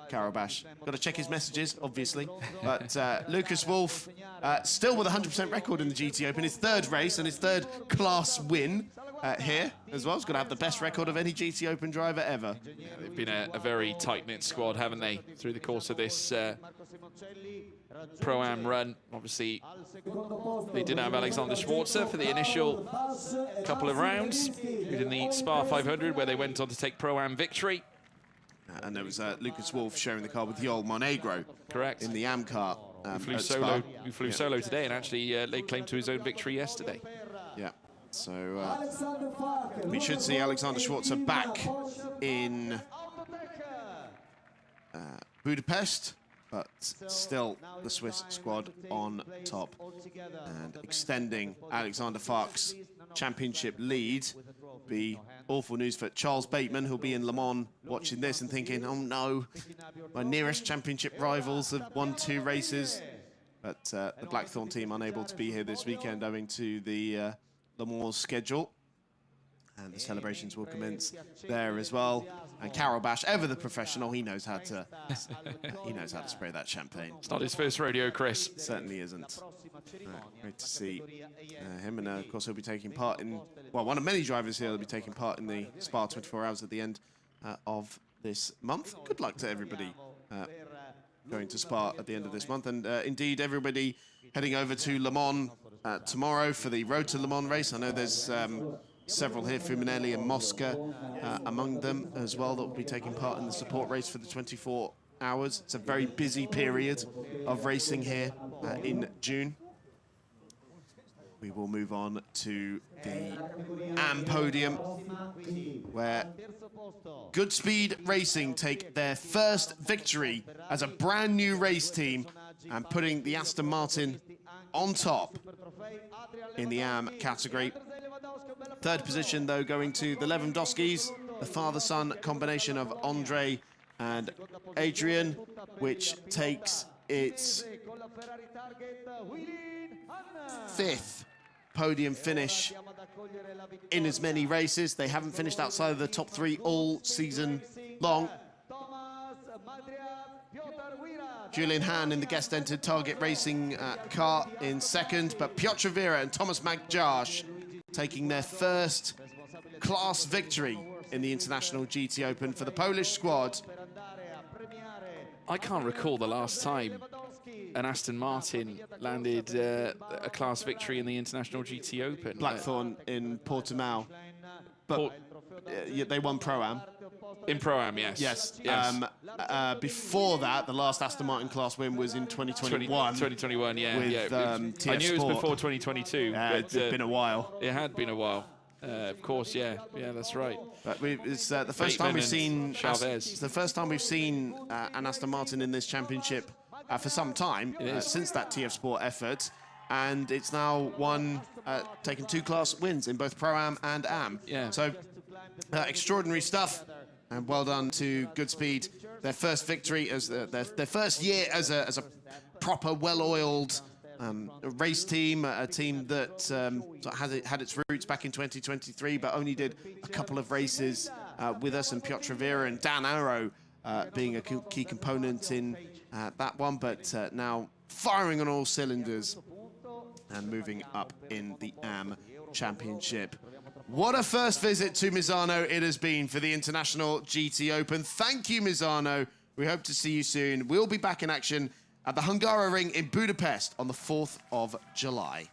Karel Bash. Got to check his messages, obviously. But Lucas Wolf, still with a 100% record in the GT Open, his third race and his third class win here as well. He's going to have the best record of any GT Open driver ever. Yeah, they've been a very tight-knit squad, haven't they, through the course of this Pro-Am run. Obviously, they did have Alexander Schwarzer for the initial couple of rounds in the Spa 500, where they went on to take Pro-Am victory. And there was Lucas Wolf sharing the car with Yol Monegro. Correct. In the AM car. Who flew solo today and actually laid claim to his own victory yesterday. Yeah. So we should see Alexander Schwarzer back in Budapest, but still the Swiss squad on top and extending Alexander Fak's championship lead. Be awful news for Charles Bateman, who'll be in Le Mans watching this and thinking, oh no, my nearest championship rivals have won 2 races. But the Blackthorn team unable to be here this weekend owing to the Le Mans schedule. And the celebrations will commence there as well. And Karel Bash, ever the professional, he knows how to spray that champagne. It's not his first rodeo, Chris. It certainly isn't. Great to see him, and of course he'll be taking part in, well, one of many drivers here will be taking part in the Spa 24 Hours at the end of this month. Good luck to everybody going to Spa at the end of this month, and indeed everybody heading over to Le Mans tomorrow for the Road to Le Mans race. I know there's several here, Fuminelli and Mosca among them as well, that will be taking part in the support race for the 24 hours. It's a very busy period of racing here in June. We will move on to the AM podium, where Goodspeed Racing take their first victory as a brand new race team and putting the Aston Martin on top in the AM category. Third position, though, going to the Lewandowskis, the father-son combination of Andre and Adrian, which takes its 5th podium finish in as many races. They haven't finished outside of the top 3 all season long. Julian Hahn in the guest-entered Target Racing car in second, but Piotr Vera and Thomas Magjarz taking their first class victory in the International GT Open for the Polish squad. I can't recall the last time an Aston Martin landed a class victory in the International GT Open. Blackthorn in Portimao, but yeah, they won Pro-Am. In Pro-Am, yes. Yes. Yes. Before that, the last Aston Martin class win was in 2021. 2021, yeah. With, yeah. TF I knew it was Sport. before 2022. But, It's been a while. It had been a while. Of course, yeah. Yeah, that's right. But it's the first time we've seen Chavez. it's the first time we've seen an Aston Martin in this championship for some time since that TF Sport effort, and it's now taken 2 class wins in both Pro-Am and Am. Yeah. So extraordinary stuff, and well done to Goodspeed. Their first victory as their first year as a proper, well-oiled race team, a team that had its roots back in 2023, but only did a couple of races with us, and Piotr Vera and Dan Arrow being a key component in that one, but now firing on all cylinders and moving up in the AM Championship. What a first visit to Misano it has been for the International GT Open. Thank you, Misano. We hope to see you soon. We'll be back in action at the Hungaroring in Budapest on the 4th of July.